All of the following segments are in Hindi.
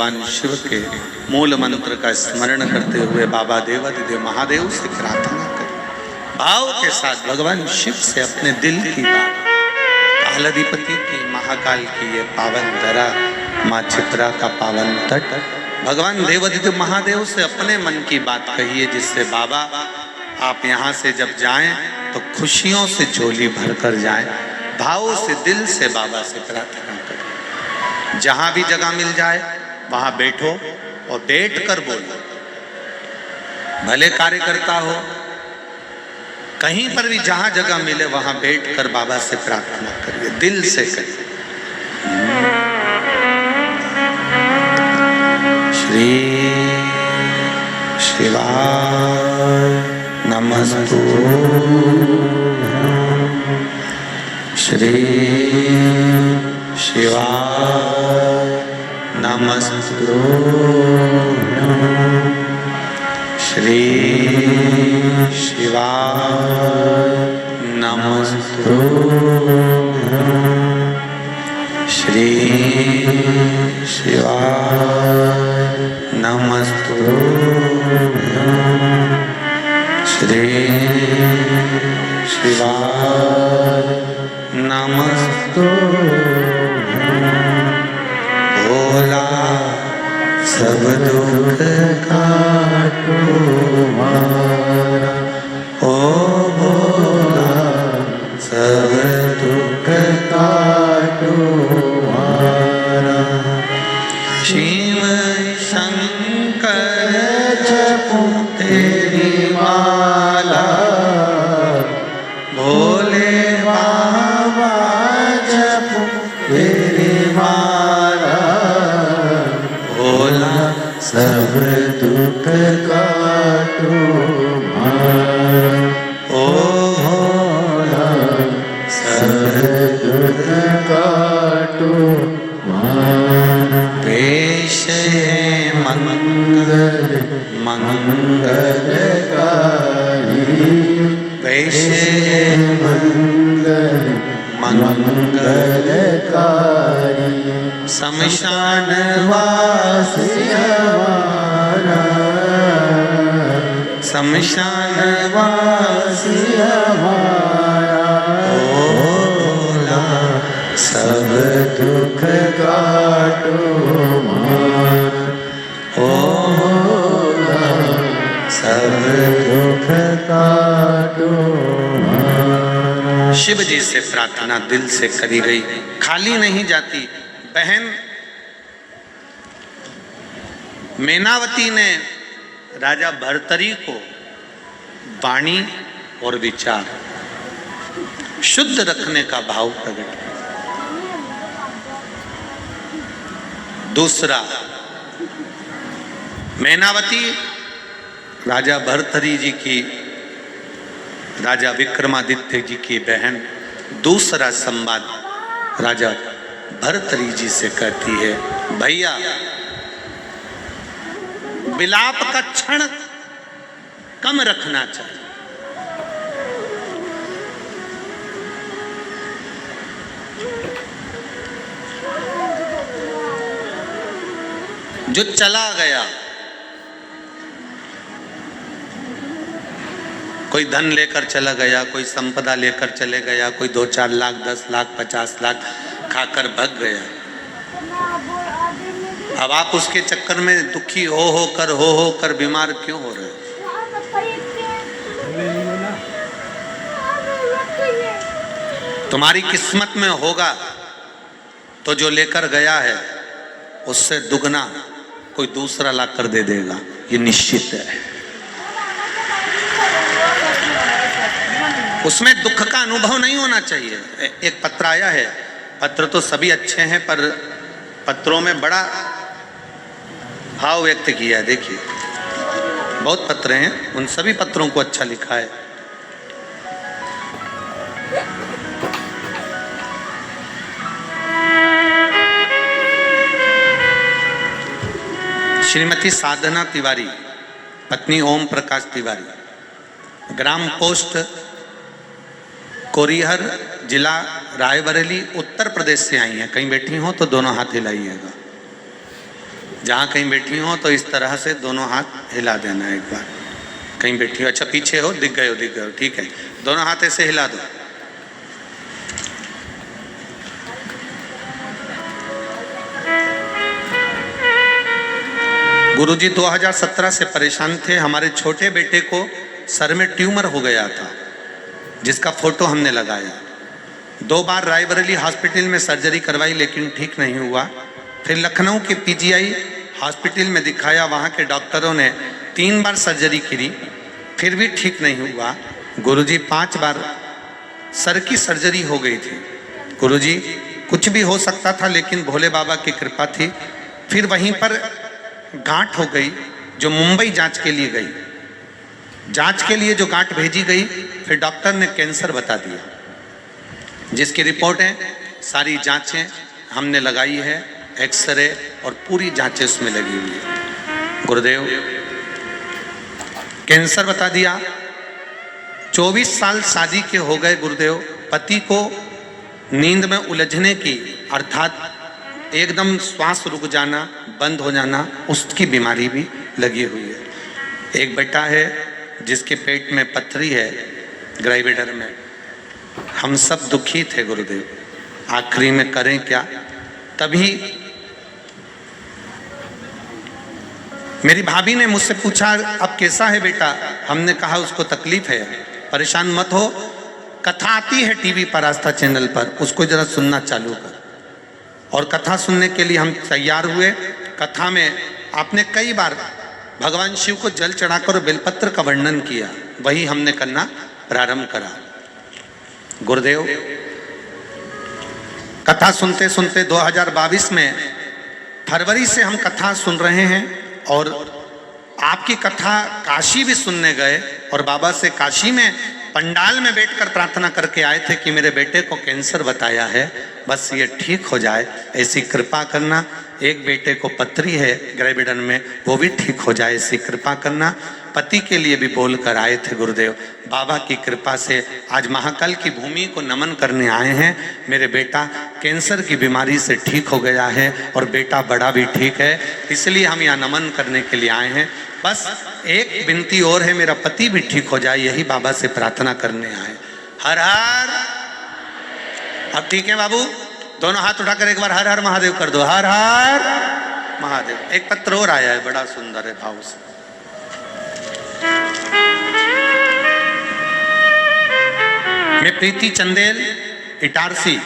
भगवान शिव के मूल मंत्र का स्मरण करते हुए बाबा देवाधिदेव महादेव से प्रार्थना करें। भाव के साथ भगवान शिव से अपने दिल की बात, कालाधिपति की, महाकाल की ये पावन धरा, माँ चित्रा का पावन तट, भगवान देवाधिदेव महादेव से अपने मन की बात कहिए, जिससे बाबा आप यहाँ से जब जाएं तो खुशियों से झोली भरकर जाएं। भाव से दिल से बाबा से प्रार्थना करें। जहां भी जगह मिल जाए वहां बैठो और बैठ कर बोलो। भले कार्यकर्ता हो, कहीं पर भी जहां जगह मिले वहां बैठ कर बाबा से प्रार्थना करिए, दिल से करिए। श्री शिवाय नमस्तुभ्यं, श्री शिवाय नमस्तुभ्यं, श्री शिवाय नमस्तुभ्यं, श्री शिवाय नमस्तुभ्यं, श्री शिवाय नमस्तुभ्यं। भोला सब दुख काटो मारा, ओ भोला सब दुख काटो मारा। शिव शंकर जपो तेरी माला, भोले बाबा जपो तेरी माला, भोला सब दुख काटो मारा, ओ भोला सब दुख काटो मारा। वेश मंगल मंगलकारी, वेश मंगल मंगलकारी, शमशान वासी हमारा, शमशान वासी हमारा, भोला सब दुख काटो मारा, ओ भोला सब दुख काटो मारा। शिव जी से प्रार्थना दिल से करी गई, खाली नहीं जाती। बहन मैनावती ने राजा भर्तरी को वाणी और विचार शुद्ध रखने का भाव प्रकट किया। दूसरा, मैनावती राजा भर्तरी जी की, राजा विक्रमादित्य जी की बहन, दूसरा संवाद राजा भर्तरी जी से कहती है, भैया विलाप का क्षण कम रखना चाहिए। जो चला गया, कोई धन लेकर चला गया, कोई संपदा लेकर चले गया, कोई 2-4 लाख 10 लाख 50 लाख खाकर भग गया। अब आप उसके चक्कर में दुखी हो कर बीमार क्यों हो रहे हो? तुम्हारी किस्मत में होगा तो जो लेकर गया है उससे दुगना कोई दूसरा ला कर दे देगा, ये निश्चित है। उसमें दुख का अनुभव नहीं होना चाहिए। एक पत्र आया है, पत्र तो सभी अच्छे हैं पर पत्रों में बड़ा भाव व्यक्त किया है। देखिए, बहुत पत्र हैं, उन सभी पत्रों को अच्छा लिखा है। श्रीमती साधना तिवारी, पत्नी ओम प्रकाश तिवारी, ग्राम पोस्ट कोरिहर, जिला रायबरेली, उत्तर प्रदेश से आई हैं। कहीं बैठी हो तो दोनों हाथ हिलाइएगा। जहाँ कहीं बैठी हो तो इस तरह से दोनों हाथ हिला देना एक बार। कहीं बैठी हो, अच्छा पीछे हो, दिख गए हो, ठीक है। दोनों हाथ ऐसे हिला दो। गुरुजी 2017 से परेशान थे। हमारे छोटे बेटे को सर में ट्यूमर हो गया था, जिसका फोटो हमने लगाया। 2 बार रायबरेली हॉस्पिटल में सर्जरी करवाई लेकिन ठीक नहीं हुआ। फिर लखनऊ के पीजीआई हॉस्पिटल में दिखाया, वहाँ के डॉक्टरों ने 3 बार सर्जरी करी, फिर भी ठीक नहीं हुआ। गुरुजी 5 बार सर की सर्जरी हो गई थी। गुरुजी कुछ भी हो सकता था लेकिन भोले बाबा की कृपा थी। फिर वहीं पर गांठ हो गई जो मुंबई जांच के लिए गई। जांच के लिए जो गांठ भेजी गई, फिर डॉक्टर ने कैंसर बता दिया, जिसकी रिपोर्टें सारी जांचें हमने लगाई है, एक्सरे और पूरी जांचें उसमें लगी हुई है। गुरुदेव कैंसर बता दिया। 24 साल शादी के हो गए गुरुदेव। पति को नींद में उलझने की, अर्थात एकदम श्वास रुक जाना, बंद हो जाना, उसकी बीमारी भी लगी हुई है। एक बेटा है जिसके पेट में पथरी है, ग्राइवेटर में। हम सब दुखी थे गुरुदेव। आखिरी में करें क्या? तभी मेरी भाभी ने मुझसे पूछा, अब कैसा है बेटा? हमने कहा उसको तकलीफ है, परेशान मत हो। कथा आती है टीवी पर, आस्था चैनल पर, उसको जरा सुनना चालू कर। और कथा सुनने के लिए हम तैयार हुए। कथा में आपने कई बार भगवान शिव को जल चढ़ाकर बेलपत्र का वर्णन किया, वही हमने करना प्रारंभ करा। गुरुदेव कथा सुनते सुनते 2022 में फरवरी से हम कथा सुन रहे हैं और आपकी कथा काशी भी सुनने गए और बाबा से काशी में पंडाल में बैठकर प्रार्थना करके आए थे कि मेरे बेटे को कैंसर बताया है, बस ये ठीक हो जाए, ऐसी कृपा करना। एक बेटे को पथरी है ग्राइवेटर में, वो भी ठीक हो जाए, ऐसी कृपा करना। पति के लिए भी बोल कर आए थे गुरुदेव। बाबा की कृपा से आज महाकाल की भूमि को नमन करने आए हैं। मेरे बेटा कैंसर की बीमारी से ठीक हो गया है और बेटा बड़ा भी ठीक है, इसलिए हम यहाँ नमन करने के लिए आए हैं। बस एक विनती और है, मेरा पति भी ठीक हो जाए, यही बाबा से प्रार्थना करने आए। हर हर। अब ठीक है बाबू, दोनों हाथ उठाकर एक बार हर हर महादेव कर दो। हर हर महादेव। एक पत्र और आया है, बड़ा सुंदर है भाव से। मैं प्रीति चंदेल, इटारसी,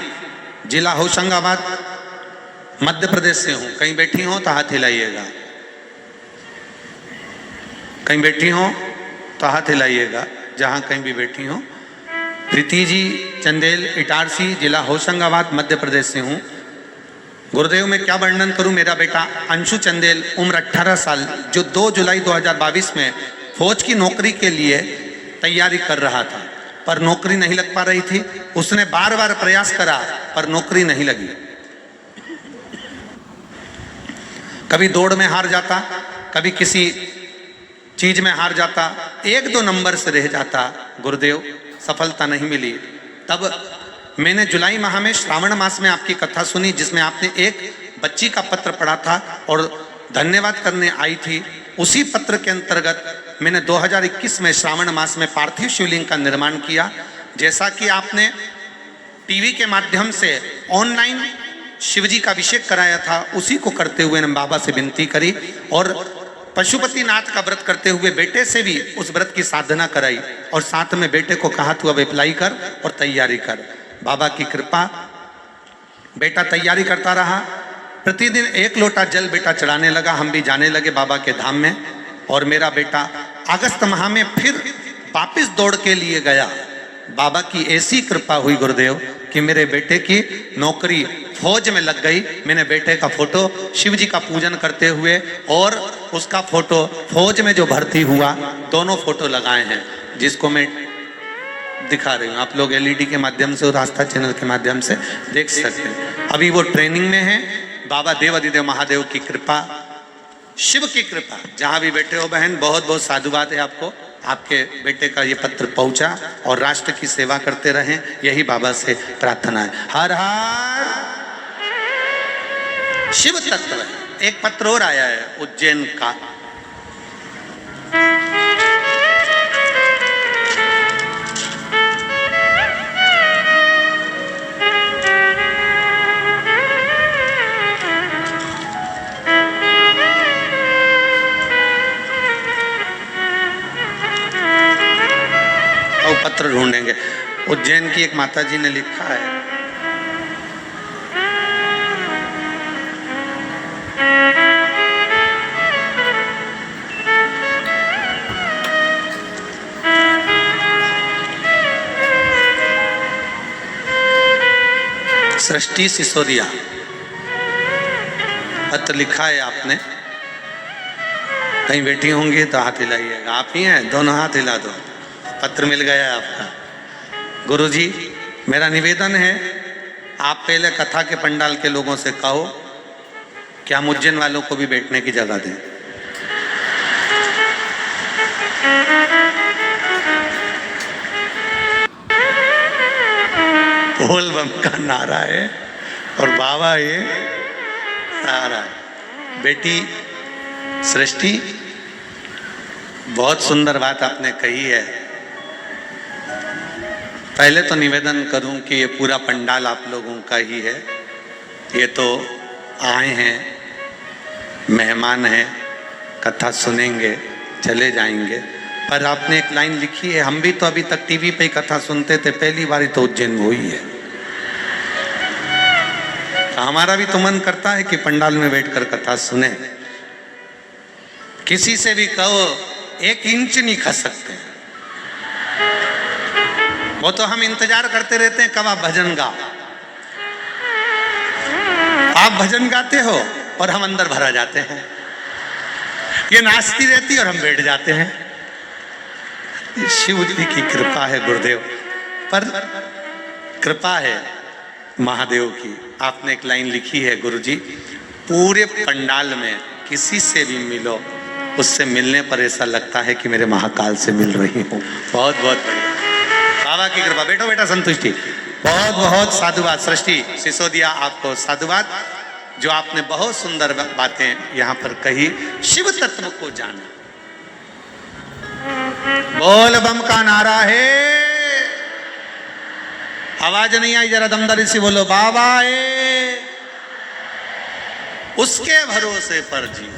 जिला होशंगाबाद, मध्य प्रदेश से हूं। कहीं बैठी हो तो हाथ हिलाइएगा, कहीं बैठी हो तो हाथ हिलाइएगा, जहां कहीं भी बैठी हो। प्रीति जी चंदेल, इटारसी, जिला होशंगाबाद, मध्य प्रदेश से हूँ। गुरुदेव मैं क्या वर्णन करूं। मेरा बेटा अंशु चंदेल, उम्र 18 साल, जो 2 जुलाई 2022 में फौज की नौकरी के लिए तैयारी कर रहा था, पर नौकरी नहीं लग पा रही थी। उसने बार बार प्रयास करा पर नौकरी नहीं लगी। कभी दौड़ में हार जाता, कभी किसी चीज में हार जाता, 1-2 नंबर से रह जाता। गुरुदेव सफलता नहीं मिली। तब मैंने जुलाई माह में, श्रावण मास में आपकी कथा सुनी, जिसमें आपने एक बच्ची का पत्र पढ़ा था और धन्यवाद करने आई थी। उसी पत्र के अंतर्गत मैंने 2021 में श्रावण मास में पार्थिव शिवलिंग का निर्माण किया। जैसा कि आपने टीवी के माध्यम से ऑनलाइन शिवजी का अभिषेक कराया था, उसी को करते हुए ने बाबा से विनती करी और पशुपतिनाथ का व्रत करते हुए बेटे से भी उस व्रत की साधना कराई और साथ में बेटे को कहा तू अब अप्लाई कर और तैयारी कर। बाबा की कृपा, बेटा तैयारी करता रहा। प्रतिदिन 1 लोटा जल बेटा चढ़ाने लगा। हम भी जाने लगे बाबा के धाम में और मेरा बेटा अगस्त माह में फिर वापिस दौड़ के लिए गया। बाबा की ऐसी कृपा हुई गुरुदेव कि मेरे बेटे की नौकरी फौज में लग गई। मैंने बेटे का फोटो शिव जी का पूजन करते हुए और उसका फोटो फौज में जो भर्ती हुआ, दोनों फोटो लगाए हैं, जिसको मैं दिखा रही हूँ। आप लोग एलईडी के माध्यम से और आस्था चैनल के माध्यम से देख सकते हैं। अभी वो ट्रेनिंग में है। बाबा देवाधिदेव महादेव की कृपा, शिव की कृपा, जहाँ भी बैठे हो बहन, बहुत बहुत साधुवाद है आपको। आपके बेटे का ये पत्र पहुंचा और राष्ट्र की सेवा करते रहें, यही बाबा से प्रार्थना है। हर हर शिव तत्व है। एक पत्र और आया है उज्जैन का। और पत्र ढूंढेंगे। उज्जैन की एक माता जी ने लिखा है, सृष्टि सिसोदिया, पत्र लिखा है आपने, कहीं बैठी होंगी तो हाथ हिलाइएगा। आप ही हैं, दोनों हाथ हिला दो। पत्र मिल गया है आपका। गुरुजी, मेरा निवेदन है, आप पहले कथा के पंडाल के लोगों से कहो कि हम उज्जैन वालों को भी बैठने की जगह दें। बोल बम का नारा है और बाबा ये सारा है। बेटी सृष्टि, बहुत सुंदर बात आपने कही है। पहले तो निवेदन करूं कि ये पूरा पंडाल आप लोगों का ही है। ये तो आए हैं, मेहमान हैं, कथा सुनेंगे, चले जाएंगे। पर आपने एक लाइन लिखी है, हम भी तो अभी तक टीवी पे कथा सुनते थे, पहली बार तो उज्जैन में हुई है। तो हमारा भी तो मन करता है कि पंडाल में बैठकर कथा सुने। किसी से भी कहो 1 इंच नहीं खस सकते। वो तो हम इंतजार करते रहते हैं कब आप भजन गाओ। आप भजन गाते हो और हम अंदर भरा जाते हैं। ये नाचती रहती और हम बैठ जाते हैं। शिव जी की कृपा है गुरुदेव, पर कृपा है महादेव की। आपने एक लाइन लिखी है गुरुजी, पूरे पंडाल में किसी से भी मिलो, उससे मिलने पर ऐसा लगता है कि मेरे महाकाल से मिल रही हूँ। बहुत बहुत बढ़िया, बाबा की कृपा। बैठो बेटा, संतुष्टि। बहुत बहुत साधुवाद सृष्टि सिसोदिया, आपको साधुवाद, जो आपने बहुत सुंदर बातें यहाँ पर कही, शिव तत्व को जाना। बोल बम का नारा है। आवाज नहीं आई, जरा दमदारी से बोलो, बाबा है। उसके भरोसे पर जी,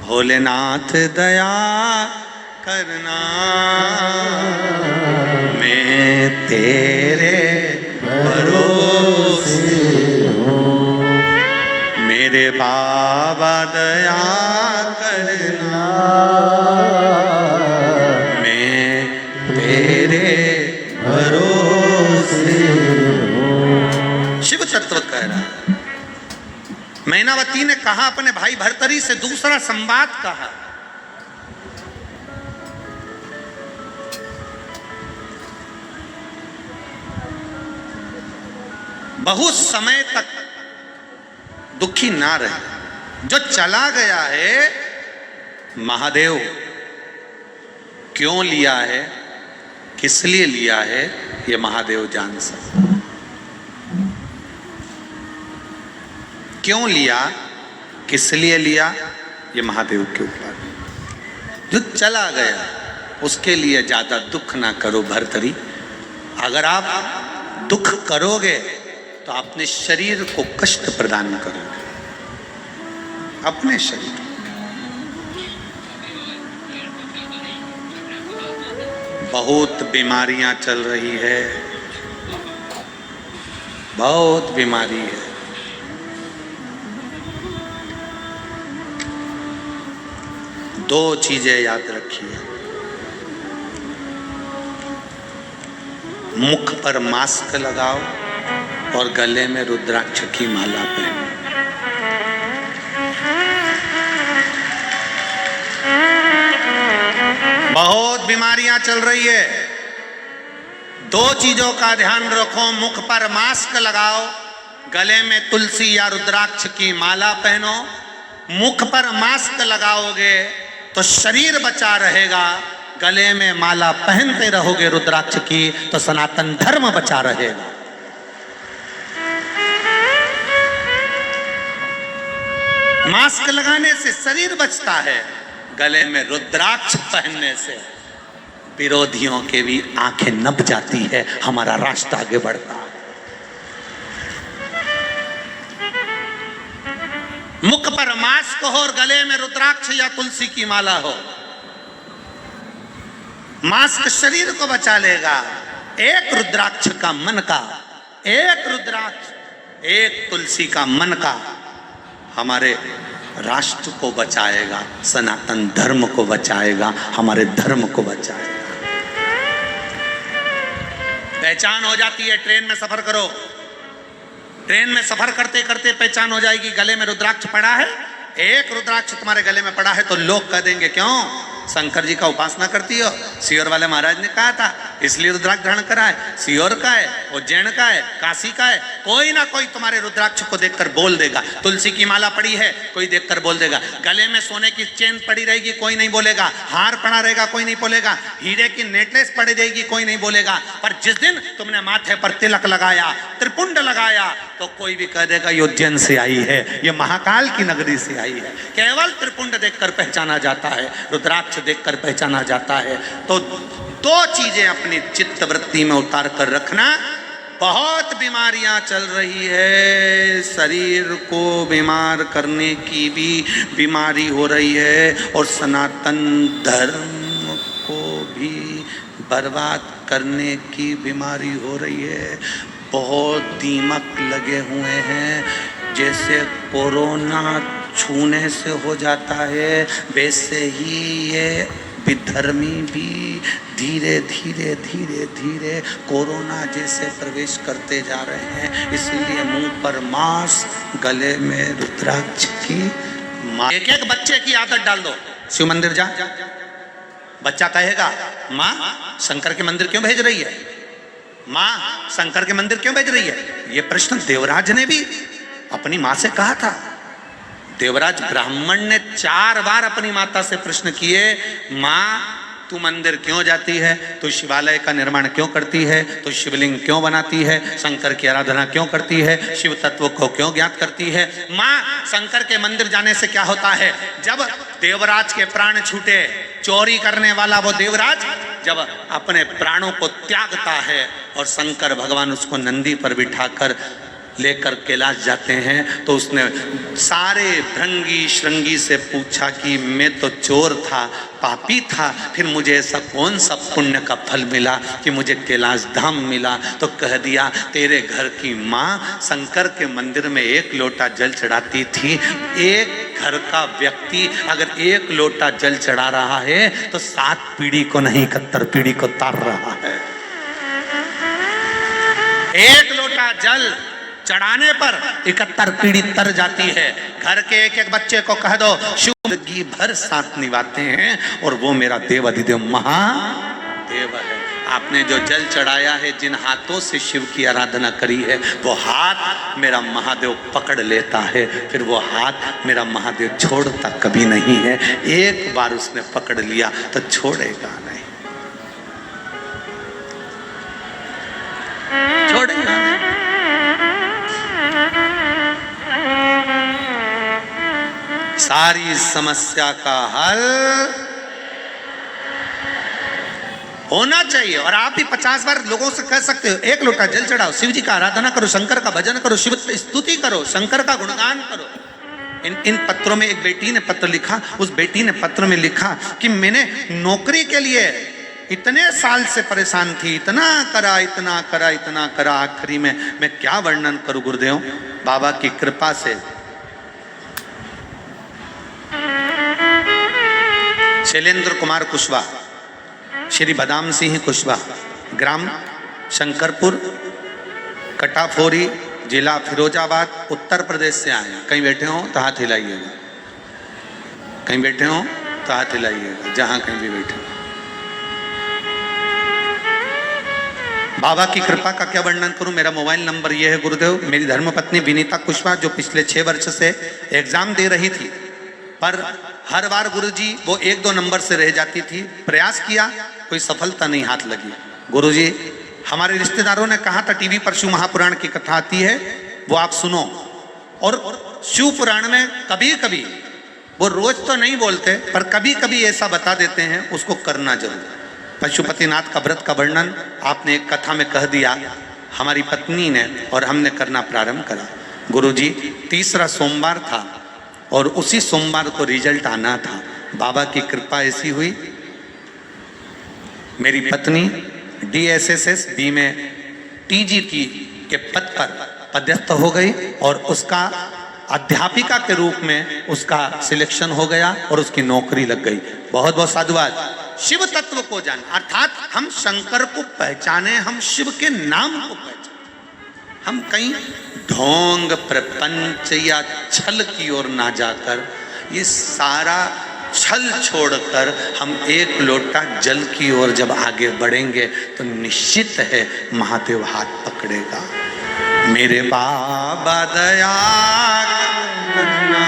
भोलेनाथ दया करना, मैं तेरे भरोसे हूँ, मेरे बाबा दया करना, मैं तेरे भरोसे हूँ। शिव तत्व कह रहा है। मैनावती ने कहा, अपने भाई भर्तरी से दूसरा संवाद कहा। बहुत समय तक दुखी ना रहे। जो चला गया है, महादेव क्यों लिया है, किस लिए लिया है, ये महादेव जान सकते। क्यों लिया, किस लिए लिया, ये महादेव के ऊपर। जो चला गया उसके लिए ज्यादा दुख ना करो भर्तरी। अगर आप दुख करोगे तो अपने शरीर को कष्ट प्रदान करोगे, अपने शरीर। बहुत बीमारियां चल रही है, बहुत बीमारी है। दो चीजें याद रखिए, मुख पर मास्क लगाओ और गले में रुद्राक्ष की माला पहनो। बहुत बीमारियां चल रही है, दो चीजों का ध्यान रखो, मुख पर मास्क लगाओ, गले में तुलसी या रुद्राक्ष की माला पहनो। मुख पर मास्क लगाओगे तो शरीर बचा रहेगा, गले में माला पहनते रहोगे रुद्राक्ष की तो सनातन धर्म बचा रहेगा। मास्क लगाने से शरीर बचता है, गले में रुद्राक्ष पहनने से विरोधियों के भी आंखें नब जाती है, हमारा राष्ट्र आगे बढ़ता है। मुख पर मास्क हो और गले में रुद्राक्ष या तुलसी की माला हो, मास्क शरीर को बचा लेगा, एक रुद्राक्ष का मन का, एक रुद्राक्ष, एक तुलसी का मन का हमारे राष्ट्र को बचाएगा, सनातन धर्म को बचाएगा, हमारे धर्म को बचाएगा। पहचान हो जाती है, ट्रेन में सफर करो, ट्रेन में सफर करते करते पहचान हो जाएगी, गले में रुद्राक्ष पड़ा है, एक रुद्राक्ष तुम्हारे गले में पड़ा है तो लोग कह देंगे क्यों शंकर जी का उपासना करती हो, सीहोर वाले महाराज ने कहा था इसलिए रुद्राक्ष धारण करा है, सीहोर का है, उज्जैन का है, काशी का है, कोई ना कोई तुम्हारे रुद्राक्ष को देखकर बोल देगा। तुलसी की माला पड़ी है, कोई देखकर बोल देगा। गले में सोने की चेन पड़ी रहेगी, कोई नहीं बोलेगा। हार पड़ा रहेगा, कोई नहीं बोलेगा। हीरे की नेकलेस पड़ी रहेगी, कोई नहीं बोलेगा। पर जिस दिन तुमने माथे पर तिलक लगाया, त्रिपुंड लगाया, तो कोई भी कह देगा ये उज्जैन से आई है, ये महाकाल की नगरी से आई है। केवल त्रिपुंड देखकर पहचाना जाता है, रुद्राक्ष देखकर पहचाना जाता है। तो दो चीजें अपनी चित्त वृत्ति में उतार कर रखना। बहुत बीमारियां चल रही है, शरीर को बीमार करने की भी बीमारी हो रही है और सनातन धर्म को भी बर्बाद करने की बीमारी हो रही है। बहुत दीमक लगे हुए हैं, जैसे कोरोना छूने से हो जाता है वैसे ही ये विधर्मी भी धीरे धीरे धीरे धीरे कोरोना जैसे प्रवेश करते जा रहे हैं। इसलिए मुंह पर मास्क, गले में रुद्राक्ष की माला। एक एक बच्चे की आदत डाल दो, शिव मंदिर जा, बच्चा कहेगा माँ शंकर के मंदिर क्यों भेज रही है, माँ शंकर के मंदिर क्यों भेज रही है। ये प्रश्न देवराज ने भी अपनी माँ से कहा था। देवराज ब्राह्मण ने 4 बार अपनी माता से प्रश्न किए, माँ तू मंदिर क्यों जाती है, तू शिवालय का निर्माण क्यों करती है, तू शिवलिंग क्यों बनाती है, शंकर की आराधना क्यों करती है, शिव तत्व को क्यों ज्ञात करती है। माँ शंकर के मंदिर जाने से क्या होता है। जब देवराज के प्राण छूटे, चोरी करने वाला वो देवराज जब अपने प्राणों को त्यागता है और शंकर भगवान उसको नंदी पर बिठाकर लेकर कैलाश जाते हैं, तो उसने सारे भृंगी श्रृंगी से पूछा कि मैं तो चोर था, पापी था, फिर मुझे ऐसा कौन सा पुण्य का फल मिला कि मुझे कैलाश धाम मिला। तो कह दिया तेरे घर की माँ शंकर के मंदिर में 1 लोटा जल चढ़ाती थी। एक घर का व्यक्ति अगर 1 लोटा जल चढ़ा रहा है तो 7 पीढ़ी को नहीं 71 पीढ़ी को तार रहा है। 1 लोटा जल चढ़ाने पर 71 पीढ़ी तर जाती है। घर के एक एक बच्चे को कह दो जिंदगी भर साथ निभाते हैं और वो मेरा देव अधिदेव महादेव है। आपने जो जल चढ़ाया है, जिन हाथों से शिव की आराधना करी है, वो हाथ मेरा महादेव पकड़ लेता है, फिर वो हाथ मेरा महादेव छोड़ता कभी नहीं है। एक बार उसने पकड़ लिया तो छोड़ेगा नहीं, छोड़ेगा नहीं। सारी समस्या का हल होना चाहिए। और आप भी 50 बार लोगों से कह सकते हो 1 लोटा जल चढ़ाओ, शिव जी का आराधना करो, शंकर का भजन करो, शिव स्तुति करो, शंकर का गुणगान करो। इन पत्रों में एक बेटी ने पत्र लिखा, उस बेटी ने पत्र में लिखा कि मैंने नौकरी के लिए इतने साल से परेशान थी, इतना करा इतना करा इतना करा, आखिरी में मैं क्या वर्णन करूं गुरुदेव, बाबा की कृपा से शैलेंद्र कुमार कुशवाहा, श्री बदाम सिंह कुशवाहा, ग्राम शंकरपुर, कटाफोरी, जिला फिरोजाबाद, उत्तर प्रदेश से आए। कहीं बैठे हो तो हाथ हिलाइएगा, कहीं बैठे हो तो हाथ हिलाइएगा, जहां कहीं भी बैठे हो। बाबा की कृपा का क्या वर्णन करूं। मेरा मोबाइल नंबर यह है गुरुदेव। मेरी धर्मपत्नी विनीता कुशवाहा जो पिछले 6 वर्ष से एग्जाम दे रही थी, पर हर बार गुरुजी वो 1-2 नंबर से रह जाती थी। प्रयास किया, कोई सफलता नहीं हाथ लगी। गुरुजी हमारे रिश्तेदारों ने कहा था टीवी पर शिव महापुराण की कथा आती है, वो आप सुनो। और शिव पुराण में कभी कभी, वो रोज तो नहीं बोलते पर कभी कभी ऐसा बता देते हैं, उसको करना जरूर। पशुपतिनाथ का व्रत का वर्णन आपने एक कथा में कह दिया हमारी पत्नी ने, और हमने करना प्रारंभ करा। गुरुजी, तीसरा सोमवार था और उसी सोमवार को रिजल्ट आना था। बाबा की कृपा ऐसी हुई, मेरी पत्नी DSSS बी में TGT के पद पर पदस्थ हो गई और उसका अध्यापिका के रूप में उसका सिलेक्शन हो गया और उसकी नौकरी लग गई। बहुत बहुत साधुवाद। शिव तत्व को जान, अर्थात हम शंकर को पहचाने, हम शिव के नाम को पहचाने। हम कहीं ढोंग प्रपंच या छल की ओर ना जाकर, ये सारा छल छोड़कर हम एक लोटा जल की ओर जब आगे बढ़ेंगे तो निश्चित है महादेव हाथ पकड़ेगा। मेरे बाबा दया करना,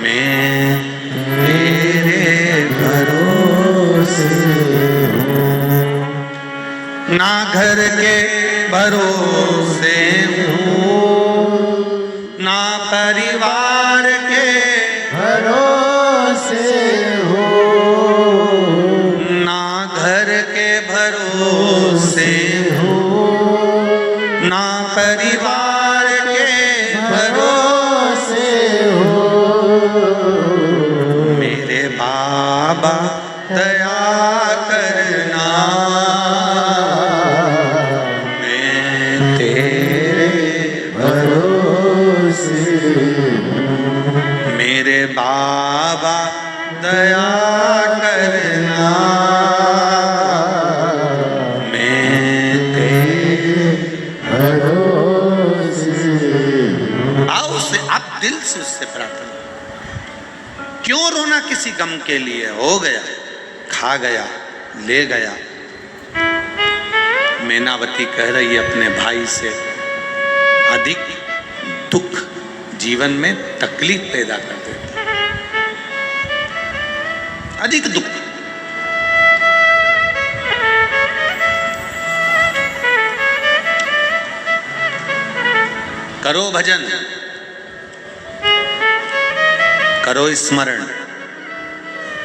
मैं तेरे भरोसे हूँ, ना घर के भरोसे हूँ, ना परिवार के भरोसे हूँ, ना घर के भरोसे ना परिवार के भरोसे हो। मेरे बाबा दया करना, मैं तेरे भरोसे हूँ। मेरे बाबा दया करना, आओ से आप दिल से उससे प्रार्थना। क्यों रोना किसी गम के लिए? हो गया, खा गया, ले गया। मैनावती कह रही है अपने भाई से, अधिक दुख जीवन में तकलीफ पैदा कर देता, अधिक दुख। करो भजन, करो स्मरण,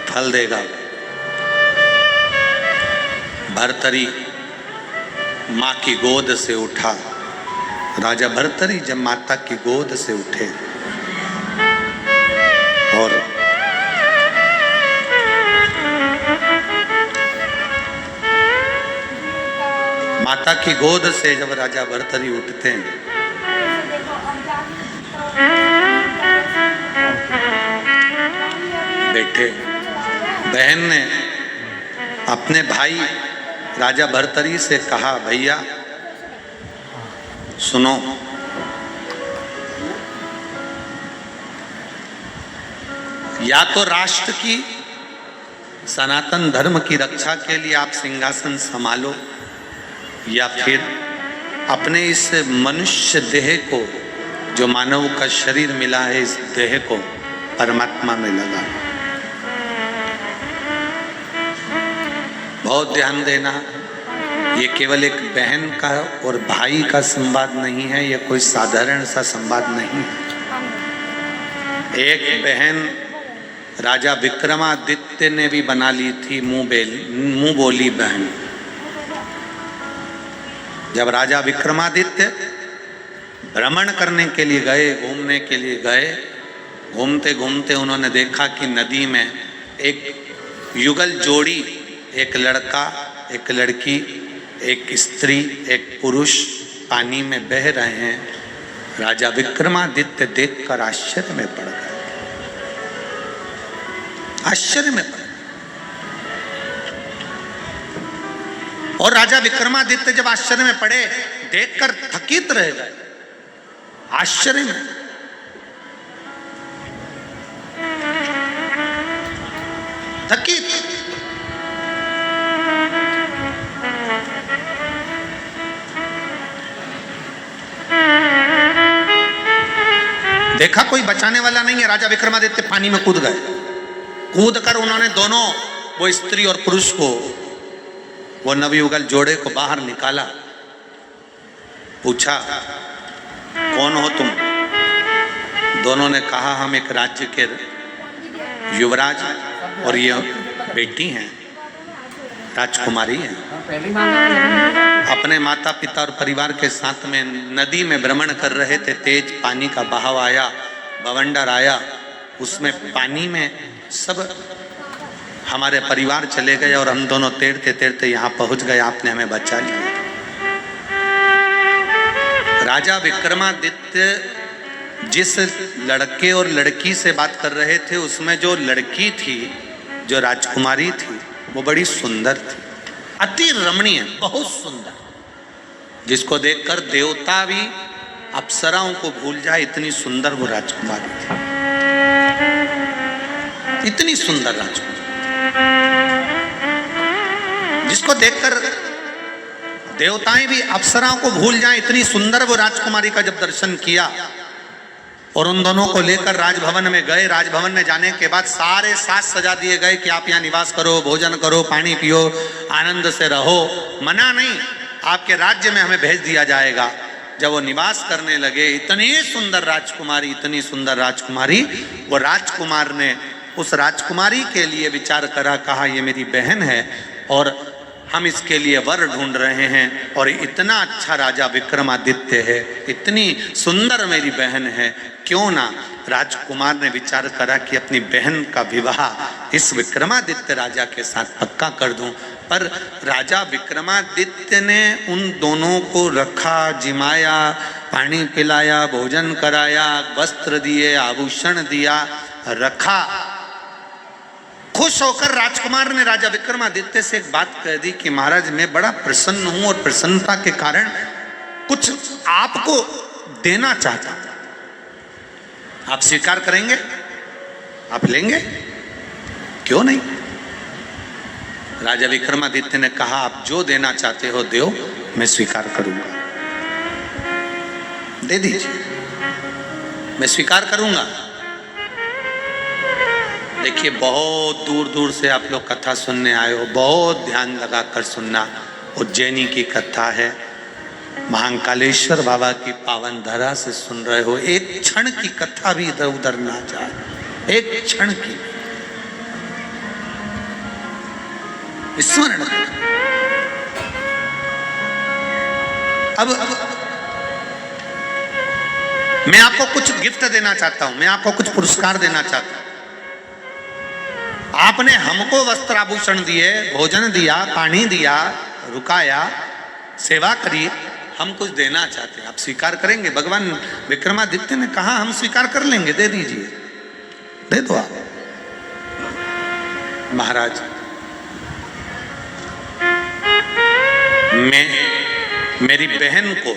फल देगा। भर्तरी माँ की गोद से उठा। राजा भर्तरी जब माता की गोद से उठे और माता की गोद से जब राजा भर्तरी उठते हैं, बेटे, बहन ने अपने भाई राजा भर्तरी से कहा, भैया सुनो, या तो राष्ट्र की सनातन धर्म की रक्षा के लिए आप सिंहासन संभालो, या फिर अपने इस मनुष्य देह को, जो मानव का शरीर मिला है, इस देह को परमात्मा में लगा। बहुत ध्यान देना, ये केवल एक बहन का और भाई का संवाद नहीं है, ये कोई साधारण सा संवाद नहीं है। एक बहन राजा विक्रमादित्य ने भी बना ली थी मुंह बोली बहन। जब राजा विक्रमादित्य भ्रमण करने के लिए गए, घूमने के लिए गए, घूमते घूमते उन्होंने देखा कि नदी में एक युगल जोड़ी, एक लड़का, एक लड़की, एक स्त्री, एक पुरुष पानी में बह रहे हैं। राजा विक्रमादित्य देखकर आश्चर्य में पड़ गए, आश्चर्य में पड़ गए। और राजा विक्रमादित्य जब आश्चर्य में पड़े, देखकर थकित रह गए, आश्चर्य में। थकित। देखा कोई बचाने वाला नहीं है, राजा विक्रमादित्य पानी में कूद गए। कूद कर उन्होंने दोनों, वो स्त्री और पुरुष को, वो नवयुगल जोड़े को बाहर निकाला। पूछा, कौन हो तुम? दोनों ने कहा हम एक राज्य के युवराज और ये बेटी हैं, राजकुमारी हैं। अपने माता पिता और परिवार के साथ में नदी में भ्रमण कर रहे थे। तेज पानी का बहाव आया, बवंडर आया, उसमें पानी में सब हमारे परिवार चले गए और हम दोनों तैरते तैरते यहाँ पहुँच गए। आपने हमें बचा लिया। राजा विक्रमादित्य जिस लड़के और लड़की से बात कर रहे थे, उसमें जो लड़की थी, जो राजकुमारी थी, वो बड़ी सुंदर थी, अति रमणीय, बहुत सुंदर, जिसको देखकर देवता भी अप्सराओं को भूल जाए, इतनी सुंदर वो राजकुमारी थी, इतनी सुंदर राजकुमारी, जिसको देखकर देवताएं भी अप्सराओं को भूल जाएं, इतनी सुंदर वो राजकुमारी का जब दर्शन किया और उन दोनों को लेकर राजभवन में गए। राजभवन में जाने के बाद सारे साज सजा दिए गए कि आप यहाँ निवास करो, भोजन करो, पानी पियो, आनंद से रहो, मना नहीं, आपके राज्य में हमें भेज दिया जाएगा। जब वो निवास करने लगे, इतनी सुंदर राजकुमारी, इतनी सुंदर राजकुमारी, वो राजकुमार ने उस राजकुमारी के लिए विचार करा, कहा ये मेरी बहन है और हम इसके लिए वर ढूंढ रहे हैं, और इतना अच्छा राजा विक्रमादित्य है, इतनी सुंदर मेरी बहन है, क्यों ना राजकुमार ने विचार करा कि अपनी बहन का विवाह इस विक्रमादित्य राजा के साथ पक्का कर दूं। पर राजा विक्रमादित्य ने उन दोनों को रखा, जिमाया, पानी पिलाया, भोजन कराया, वस्त्र दिए, आभूषण दिया, रखा। खुश होकर राजकुमार ने राजा विक्रमादित्य से एक बात कह दी कि महाराज मैं बड़ा प्रसन्न हूं और प्रसन्नता के कारण कुछ आपको देना चाहता हूं, आप स्वीकार करेंगे? आप लेंगे? क्यों नहीं? राजा विक्रमादित्य ने कहा आप जो देना चाहते हो दो, मैं स्वीकार करूंगा। दे दीजिए, मैं स्वीकार करूंगा। देखिए, बहुत दूर दूर से आप लोग कथा सुनने आए हो, बहुत ध्यान लगाकर सुनना। उज्जैनी की कथा है, महाकालेश्वर बाबा की पावन धरा से सुन रहे हो। एक क्षण की कथा भी इधर उधर ना जाए, एक क्षण की स्मरण। अब मैं आपको कुछ गिफ्ट देना चाहता हूं, मैं आपको कुछ पुरस्कार देना चाहता हूं। आपने हमको वस्त्र आभूषण दिए, भोजन दिया, पानी दिया, रुकाया, सेवा करी, हम कुछ देना चाहते हैं, आप स्वीकार करेंगे? भगवान विक्रमादित्य ने कहा हम स्वीकार कर लेंगे, दे दीजिए, दे दो आप। महाराज, मैं मेरी बहन को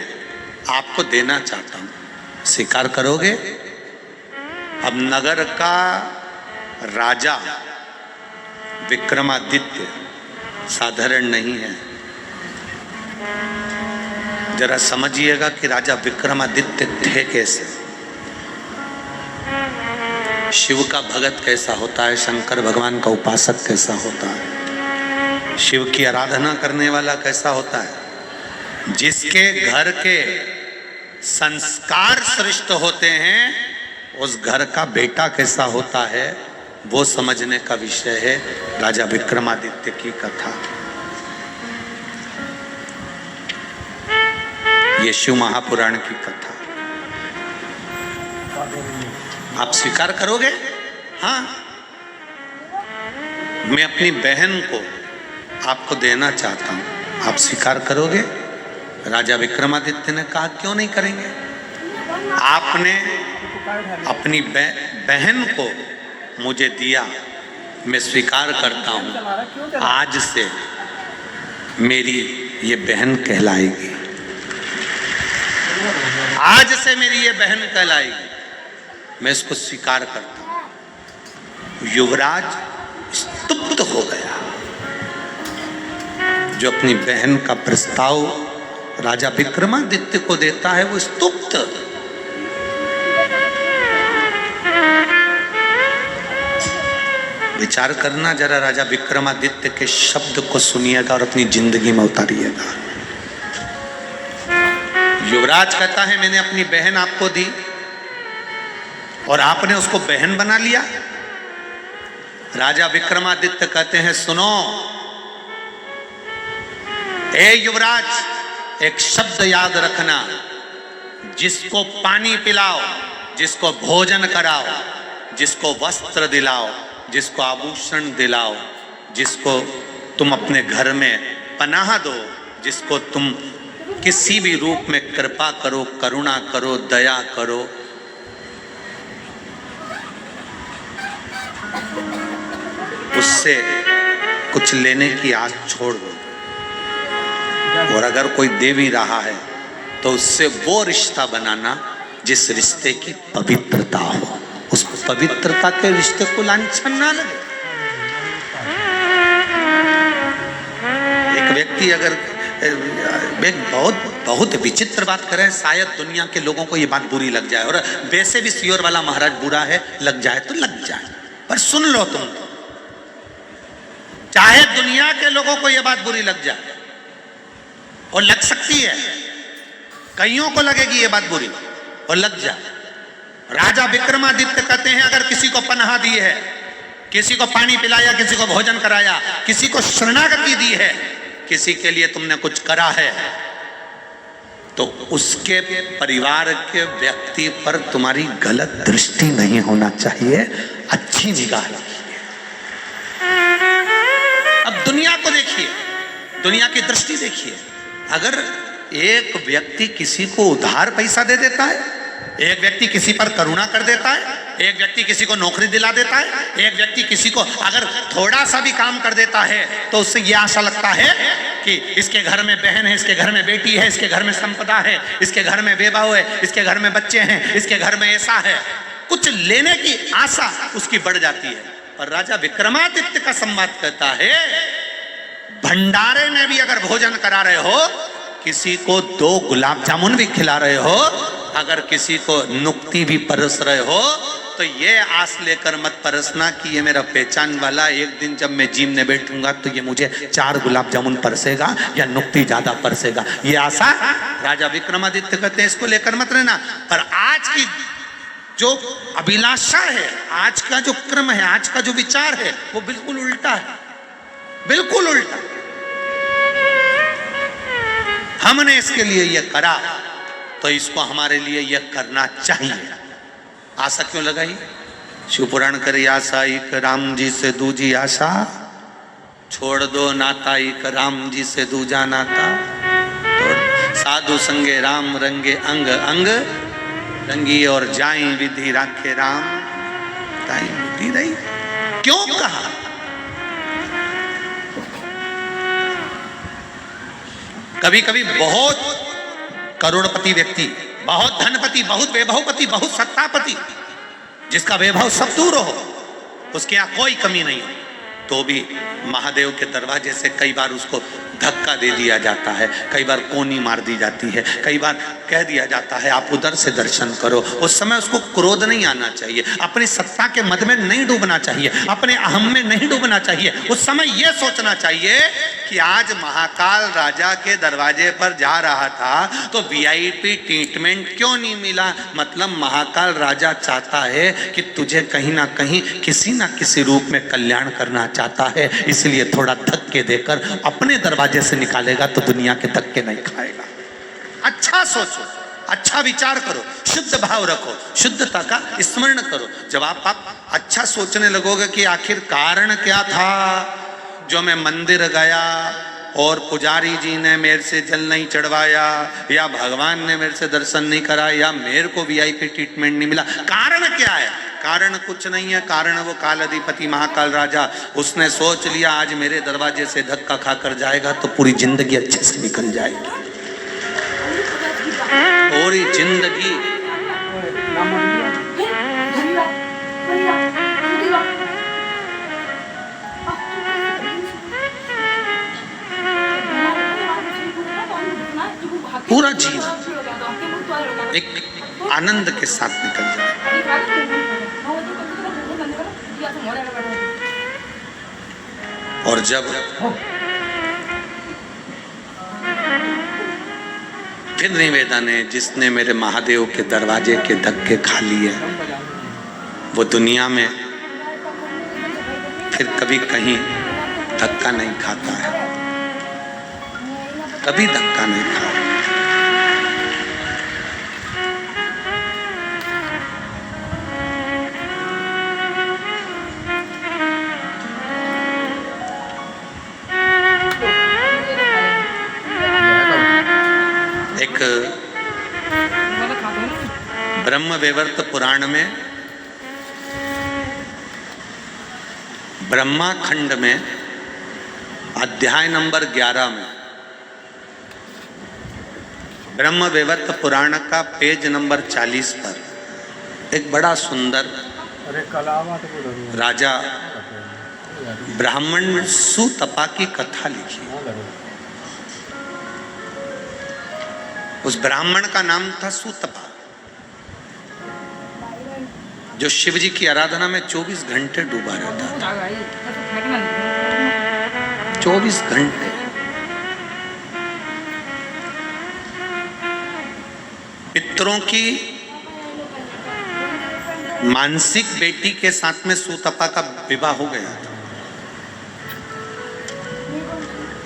आपको देना चाहता हूं, स्वीकार करोगे? अब नगर का राजा विक्रमादित्य साधारण नहीं है। जरा समझिएगा कि राजा विक्रमादित्य थे कैसे, शिव का भगत कैसा होता है, शंकर भगवान का उपासक कैसा होता है, शिव की आराधना करने वाला कैसा होता है, जिसके घर के संस्कार श्रेष्ठ होते हैं, उस घर का बेटा कैसा होता है, वो समझने का विषय है राजा विक्रमादित्य की कथा। ये शिव महापुराण की कथा। आप स्वीकार करोगे? हाँ, मैं अपनी बहन को आपको देना चाहता हूं, आप स्वीकार करोगे? राजा विक्रमादित्य ने कहा क्यों नहीं करेंगे। आपने अपनी बहन को मुझे दिया, मैं स्वीकार करता हूं, आज से मेरी ये बहन कहलाएगी, आज से मेरी ये बहन कहलाएगी, मैं इसको स्वीकार करता हूं। युवराज स्तुप्त हो गया। जो अपनी बहन का प्रस्ताव राजा विक्रमादित्य को देता है वो स्तुप्त। विचार करना जरा, राजा विक्रमादित्य के शब्द को सुनिएगा और अपनी जिंदगी में उतारिएगा। युवराज कहता है मैंने अपनी बहन आपको दी और आपने उसको बहन बना लिया। राजा विक्रमादित्य कहते हैं सुनो, ए युवराज, एक शब्द याद रखना, जिसको पानी पिलाओ, जिसको भोजन कराओ, जिसको वस्त्र दिलाओ, जिसको आभूषण दिलाओ, जिसको तुम अपने घर में पनाह दो, जिसको तुम किसी भी रूप में कृपा करो, करुणा करो, दया करो, उससे कुछ लेने की आस छोड़ दो। और अगर कोई दे भी रहा है तो उससे वो रिश्ता बनाना जिस रिश्ते की पवित्रता हो, उस पवित्रता के रिश्ते को लांछन ना लगे। एक व्यक्ति अगर बहुत विचित्र बात करें, शायद दुनिया के लोगों को ये बात बुरी लग जाए, और वैसे भी सियोर वाला महाराज बुरा है, लग जाए तो लग जाए, पर सुन लो तुम, चाहे दुनिया के लोगों को ये बात बुरी लग जाए, और लग सकती है, कईयों को लगेगी ये बात बुरी और लग जाए। राजा विक्रमादित्य कहते हैं अगर किसी को पनाह दी है, किसी को पानी पिलाया, किसी को भोजन कराया, किसी को शरणागति दी है, किसी के लिए तुमने कुछ करा है, तो उसके परिवार के व्यक्ति पर तुम्हारी गलत दृष्टि नहीं होना चाहिए, अच्छी निगाह रखिए। अब दुनिया को देखिए, दुनिया की दृष्टि देखिए। अगर एक व्यक्ति किसी को उधार पैसा दे देता है, एक व्यक्ति किसी पर करुणा कर देता है, एक व्यक्ति किसी को नौकरी दिला देता है, एक व्यक्ति किसी को अगर थोड़ा सा भी काम कर देता है, तो उससे यह आशा लगता है कि इसके घर में बहन है, इसके घर में बेटी है, इसके घर में संपदा है, इसके घर में बेबहू है, इसके घर में बच्चे हैं, इसके घर में ऐसा है, कुछ लेने की आशा उसकी बढ़ जाती है। और राजा विक्रमादित्य का संवाद कहता है, भंडारे में भी अगर भोजन करा रहे हो, किसी को 2 गुलाब जामुन भी खिला रहे हो, अगर किसी को नुक्ति भी परस रहे हो, तो ये आस लेकर मत परसना कि ये मेरा पहचान वाला, एक दिन जब मैं जिम में बैठूंगा तो ये मुझे 4 गुलाब जामुन परसेगा या नुक्ति ज्यादा परसेगा। ये आशा राजा विक्रमादित्य कहते हैं इसको लेकर मत रहना। पर आज की जो अभिलाषा है, आज का जो क्रम है, आज का जो विचार है, वो बिल्कुल उल्टा है, बिल्कुल उल्टा। हमने इसके लिए यह करा तो इसको हमारे लिए यह करना चाहिए। आशा क्यों लगाई? शिवपुराण करे आशा एक राम जी से दूजी आशा, छोड़ दो नाता एक राम जी से दूजा नाता, साधु संगे राम रंगे अंग अंग, रंगी और जाई विधि राखे राम, ताई विधि रही। क्यों कहा? कभी कभी बहुत करोड़पति व्यक्ति, बहुत धनपति, बहुत वैभवपति, बहुत सत्तापति, जिसका वैभव सब दूर हो, उसके यहाँ कोई कमी नहीं हो, तो भी महादेव के दरवाजे से कई बार उसको धक्का दे दिया जाता है, कई बार कोनी मार दी जाती है, कई बार कह दिया जाता है आप उधर से दर्शन करो। उस समय उसको क्रोध नहीं आना चाहिए, अपनी सत्ता के मद में नहीं डूबना चाहिए, अपने अहम में नहीं डूबना चाहिए। उस समय यह सोचना चाहिए कि आज महाकाल राजा के दरवाजे पर जा रहा था तो वीआईपी ट्रीटमेंट क्यों नहीं मिला? मतलब महाकाल राजा चाहता है कि तुझे कहीं ना कहीं किसी ना किसी रूप में कल्याण करना चाहता है, इसलिए थोड़ा धक्के देकर अपने दरवाजे से निकालेगा तो दुनिया के धक्के नहीं खाएगा। अच्छा सोचो, अच्छा विचार करो, शुद्ध भाव रखो, शुद्धता का स्मरण करो। जब आप अच्छा सोचने लगोगे कि आखिर कारण क्या था जो मैं मंदिर गया और पुजारी जी ने मेरे से जल नहीं चढ़वाया, या भगवान ने मेरे से दर्शन नहीं कराया, या मेरे को वीआईपी ट्रीटमेंट नहीं मिला, कारण क्या है? कारण कुछ नहीं है, कारण वो काल अधिपति महाकाल राजा, उसने सोच लिया आज मेरे दरवाजे से धक्का खाकर जाएगा तो पूरी जिंदगी अच्छे से निकल जाएगी, पूरी जिंदगी। पूरा जीवन एक आनंद के साथ निकल जाए। और जब फिर निवेदन है, जिसने मेरे महादेव के दरवाजे के धक्के खा लिए वो दुनिया में फिर कभी कहीं धक्का नहीं खाता है, कभी धक्का नहीं खाया। एक ब्रह्म वैवर्त पुराण में ब्रह्मा खंड में अध्याय नंबर 11 में ब्रह्म वैवर्त पुराण का पेज नंबर 40 पर एक बड़ा सुंदर राजा ब्राह्मण सुतपा की कथा लिखी। उस ब्राह्मण का नाम था सुतपा, जो शिव जी की आराधना में 24 घंटे डूबा रहता था। 24 घंटे। पितरों की मानसिक बेटी के साथ में सुतपा का विवाह हो गया था।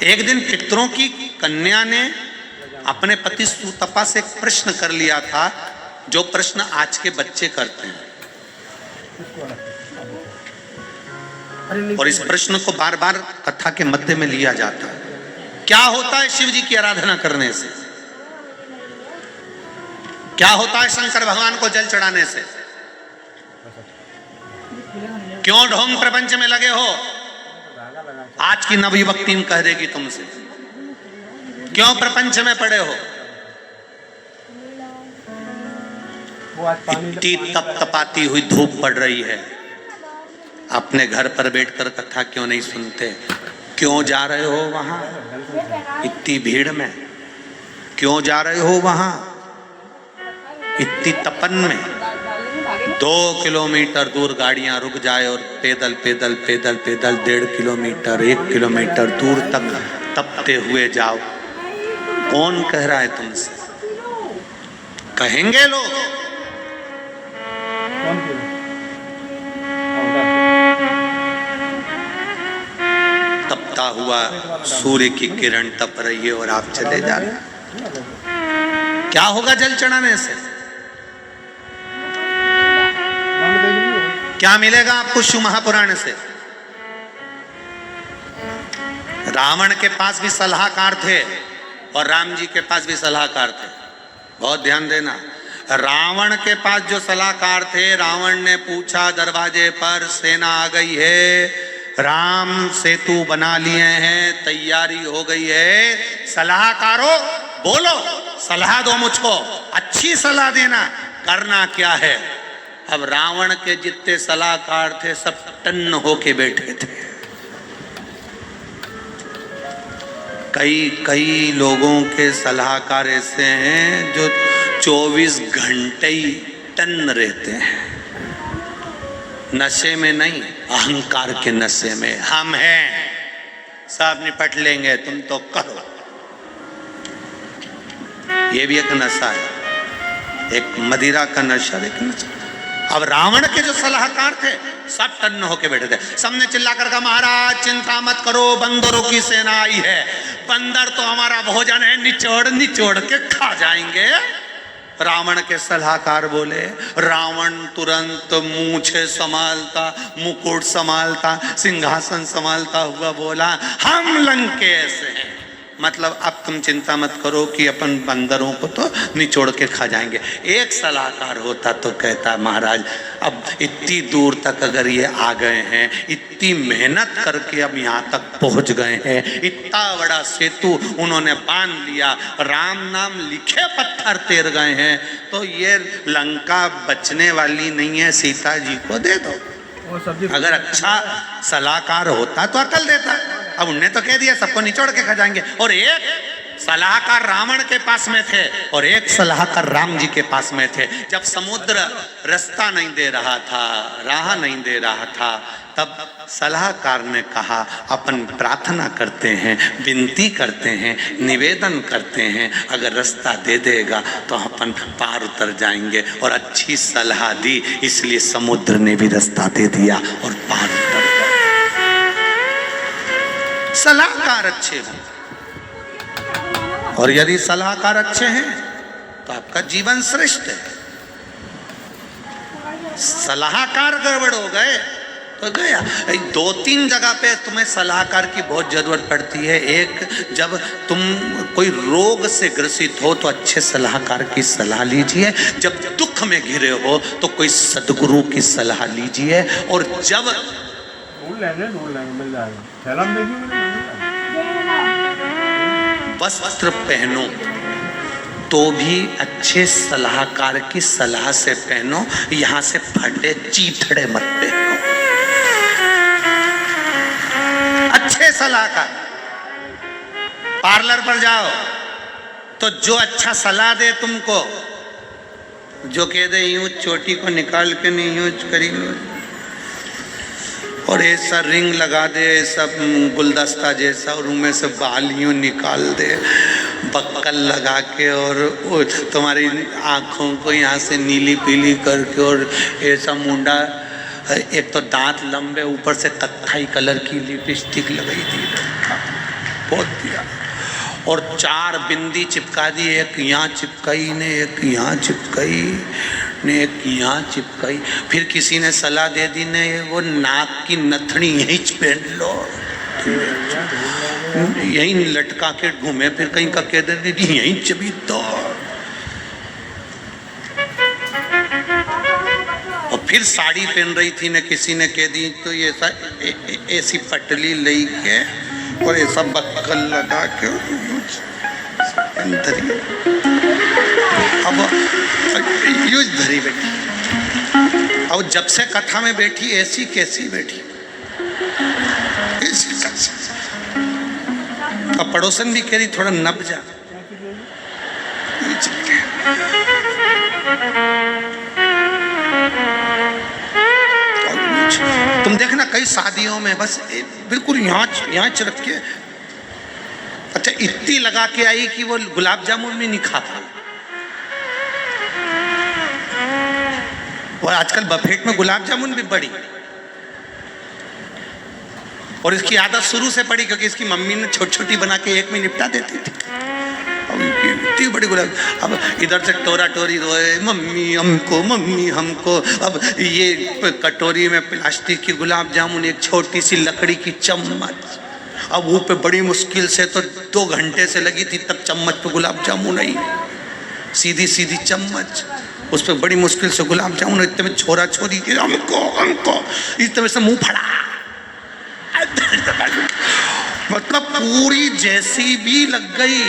एक दिन पितरों की कन्या ने अपने पति सुतपा से एक प्रश्न कर लिया था, जो प्रश्न आज के बच्चे करते हैं, और इस प्रश्न को बार बार कथा के मध्य में लिया जाता है। क्या होता है शिव जी की आराधना करने से? क्या होता है शंकर भगवान को जल चढ़ाने से? क्यों ढोंग प्रपंच में लगे हो? आज की नवयुवक टीम कह देगी तुमसे, क्यों प्रपंच में पड़े हो? इतनी तपतपाती हुई धूप पड़ रही है, अपने घर पर बैठकर कथा क्यों नहीं सुनते? क्यों जा रहे हो वहां इतनी भीड़ में? क्यों जा रहे हो वहां इतनी तपन में? 2 किलोमीटर दूर गाड़ियां रुक जाए और पैदल पैदल पैदल पैदल 1.5 किलोमीटर 1 किलोमीटर दूर तक तपते हुए जाओ। कौन कह रहा है तुमसे? कहेंगे लोग। तपता हुआ सूर्य की किरण तप रही है और आप चले जा रहे हैं। क्या होगा जल चढ़ाने से? क्या मिलेगा आपको शिव महापुराण से? रावण के पास भी सलाहकार थे और राम जी के पास भी सलाहकार थे। बहुत ध्यान देना। रावण के पास जो सलाहकार थे, रावण ने पूछा दरवाजे पर सेना आ गई है, राम सेतु बना लिए हैं, तैयारी हो गई है, सलाहकारों बोलो, सलाह दो मुझको, अच्छी सलाह देना, करना क्या है? अब रावण के जितने सलाहकार थे सब टन्न होके बैठे थे। कई लोगों के सलाहकार ऐसे हैं जो 24 घंटे ही टन्न रहते हैं, नशे में नहीं, अहंकार के नशे में। हम हैं, सब निपट लेंगे, तुम तो करो। ये भी एक नशा है, एक मदिरा का नशा, एक नशा। अब रावण के जो सलाहकार थे सब टन्न होके बैठे थे। सबने चिल्लाकर कहा, महाराज चिंता मत करो, बंदरों की सेना आई है, बंदर तो हमारा भोजन है, निचोड़ निचोड़ के खा जाएंगे। रावण के सलाहकार बोले, रावण तुरंत मूछे संभालता, मुकुट संभालता, सिंहासन संभालता हुआ बोला, हम लंकेश हैं, मतलब अब तुम चिंता मत करो कि अपन बंदरों को तो निचोड़ के खा जाएंगे। एक सलाहकार होता तो कहता, महाराज अब इतनी दूर तक अगर ये आ गए हैं, इतनी मेहनत करके अब यहाँ तक पहुँच गए हैं, इतना बड़ा सेतु उन्होंने बांध लिया, राम नाम लिखे पत्थर तैर गए हैं, तो ये लंका बचने वाली नहीं है, सीता जी को दे दो। अगर अच्छा सलाहकार होता तो अकल देता। अब उनने तो कह दिया सबको निचोड़ के खा जाएंगे, और एक सलाहकार रावण के पास में थे और एक सलाहकार राम जी के पास में थे। जब समुद्र रास्ता नहीं दे रहा था, राह नहीं दे रहा था, तब सलाहकार ने कहा अपन प्रार्थना करते हैं, विनती करते हैं, निवेदन करते हैं, अगर रास्ता दे देगा तो अपन पार उतर जाएंगे। और अच्छी सलाह दी, इसलिए समुद्र ने भी रास्ता दे दिया और पार उतर गए। सलाहकार अच्छे हों, और यदि सलाहकार अच्छे हैं तो आपका जीवन श्रेष्ठ है। सलाहकार गड़बड़ हो गए तो गया। 2-3 जगह पे तुम्हें सलाहकार की बहुत जरूरत पड़ती है। एक, जब तुम कोई रोग से ग्रसित हो तो अच्छे सलाहकार की सलाह लीजिए। जब दुख में घिरे हो तो कोई सदगुरु की सलाह लीजिए। और जब वस्त्र पहनो तो भी अच्छे सलाहकार की सलाह से पहनो, यहां से फटे चीथड़े मत पहनो। अच्छे सलाहकार, पार्लर पर जाओ तो जो अच्छा सलाह दे तुमको, जो कह दे यूं चोटी को निकाल के नहीं यूं करी और ऐसा रिंग लगा दे, सब गुलदस्ता जैसा, और उनमें से बाल यूं निकाल दे बक्कल लगा के, और तुम्हारी आँखों को यहाँ से नीली पीली करके, और ऐसा मुंडा, एक तो दांत लंबे, ऊपर से कत्थई कलर की लिपस्टिक लगाई थी, बहुत दिया, और 4 बिंदी चिपका दी, एक यहाँ चिपकाई ने, एक यहाँ चिपकाई ने, एक यहाँ चिपकाई। फिर किसी ने सलाह दे दी ने, वो नाक की नथनी यहीं पहन लो, यहीं लटका के घूमे, फिर कहीं का कह दे यहीं चबी तो, और फिर साड़ी पहन रही थी ने, किसी ने कह दी तो ये ऐसी पटली ले के और ऐसा बक्कल लगा के धरी, अब यूज धरी बैठी। और जब से कथा में बैठी ऐसी कैसी बैठी, ऐसी कैसी। अब पड़ोसन भी कह रही थोड़ा नब जा, तुम देखना कई शादियों में बस बिल्कुल यहाँ रख के, अच्छा इतनी लगा के आई कि वो गुलाब जामुन भी नहीं खा पा। और आजकल बफेट में गुलाब जामुन भी बड़ी, और इसकी आदत शुरू से पड़ी क्योंकि इसकी मम्मी ने छोटी छोटी बना के एक में निपटा देती थी। इतनी बड़ी गुलाब, अब इधर से टोरा टोरी रोए मम्मी हमको, मम्मी हमको। अब ये कटोरी में प्लास्टिक की गुलाब जामुन, एक छोटी सी लकड़ी की चम्मच, अब वो पे बड़ी मुश्किल से तो 2 घंटे से लगी थी तब चम्मच पे गुलाब जामुन आई, सीधी सीधी चम्मच, उस पर बड़ी मुश्किल से गुलाब जामुन। इतने में छोरा छोरी हमको हमको, इस तरह से मुंह फड़ा, मतलब पूरी जैसी भी लग गई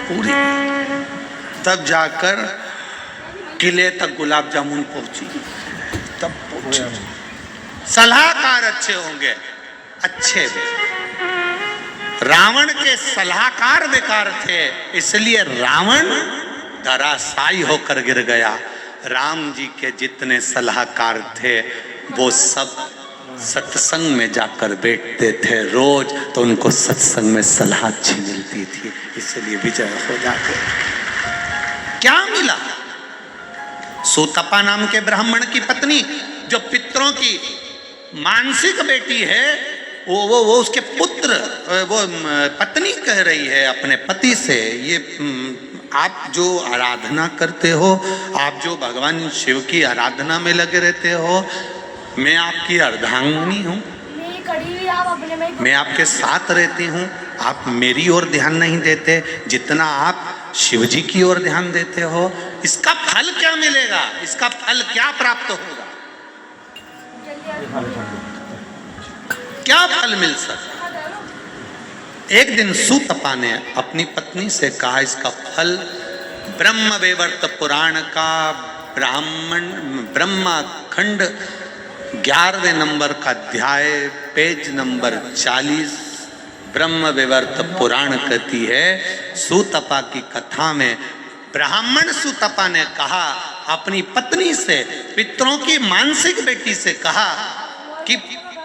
पूरी, तब जाकर किले तक गुलाब जामुन पहुंची, तब पहुंची। सलाहकार अच्छे होंगे, अच्छे रावण के सलाहकार बेकार थे, इसलिए रावण धराशायी होकर गिर गया। राम जी के जितने सलाहकार थे वो सब सत्संग में जाकर बैठते थे रोज, तो उनको सत्संग में सलाह अच्छी मिलती थी, इसलिए विजय हो जाते। क्या मिला? सुतपा नाम के ब्राह्मण की पत्नी, जो पितरों की मानसिक बेटी है, वो उसके पुत्र, वो पत्नी कह रही है अपने पति से, ये आप जो आराधना करते हो, आप जो भगवान शिव की आराधना में लगे रहते हो, मैं आपकी अर्धांगिनी हूँ, मैं आपके साथ रहती हूँ, आप मेरी ओर ध्यान नहीं देते जितना आप शिव जी की ओर ध्यान देते हो। इसका फल क्या मिलेगा? इसका फल क्या प्राप्त होगा? क्या फल मिल सकता? एक दिन सुतपा ने अपनी पत्नी से कहा, इसका फल ब्रह्म वैवर्त पुराण का ब्रह्मा खंड 11वें नंबर का अध्याय, पेज नंबर 40 ब्रह्म विवर्त पुराण कहती है, सुतपा की कथा में ब्राह्मण सुतपा ने कहा अपनी पत्नी से, पितरों की मानसिक बेटी से कहा कि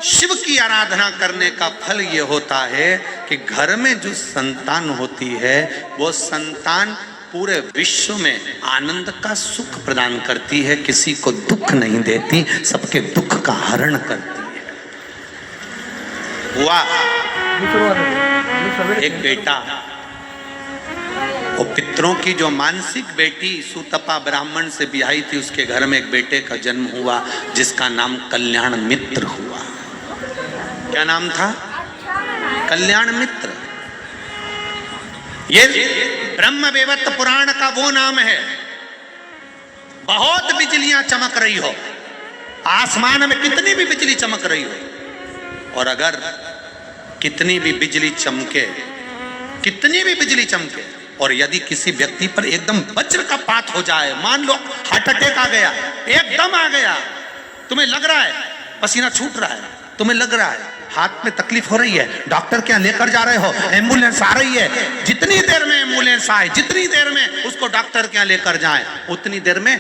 शिव की आराधना करने का फल ये होता है कि घर में जो संतान होती है वो संतान पूरे विश्व में आनंद का सुख प्रदान करती है, किसी को दुख नहीं देती, सबके दुख का हरण करती है। हुआ एक बेटा, वो पितरों की जो मानसिक बेटी सुतपा ब्राह्मण से ब्याही थी, उसके घर में एक बेटे का जन्म हुआ जिसका नाम कल्याण मित्र हुआ। क्या नाम था? कल्याण मित्र। ये ब्रह्म वैवर्त पुराण का वो नाम है। बहुत बिजलियां चमक रही हो, आसमान में कितनी भी बिजली चमक रही हो, और अगर कितनी भी बिजली चमके, कितनी भी बिजली चमके, और यदि किसी व्यक्ति पर एकदम वज्र का पात हो जाए, मान लो हार्ट अटैक आ गया, एकदम आ गया, तुम्हें लग रहा है पसीना छूट रहा है, तुम्हें लग रहा है हाथ में तकलीफ हो रही है, डॉक्टर क्या लेकर जा रहे हो, एम्बुलेंस आ रही है, जितनी देर में एम्बुलेंस आए, जितनी देर में उसको डॉक्टर क्या लेकर जाए, उतनी देर में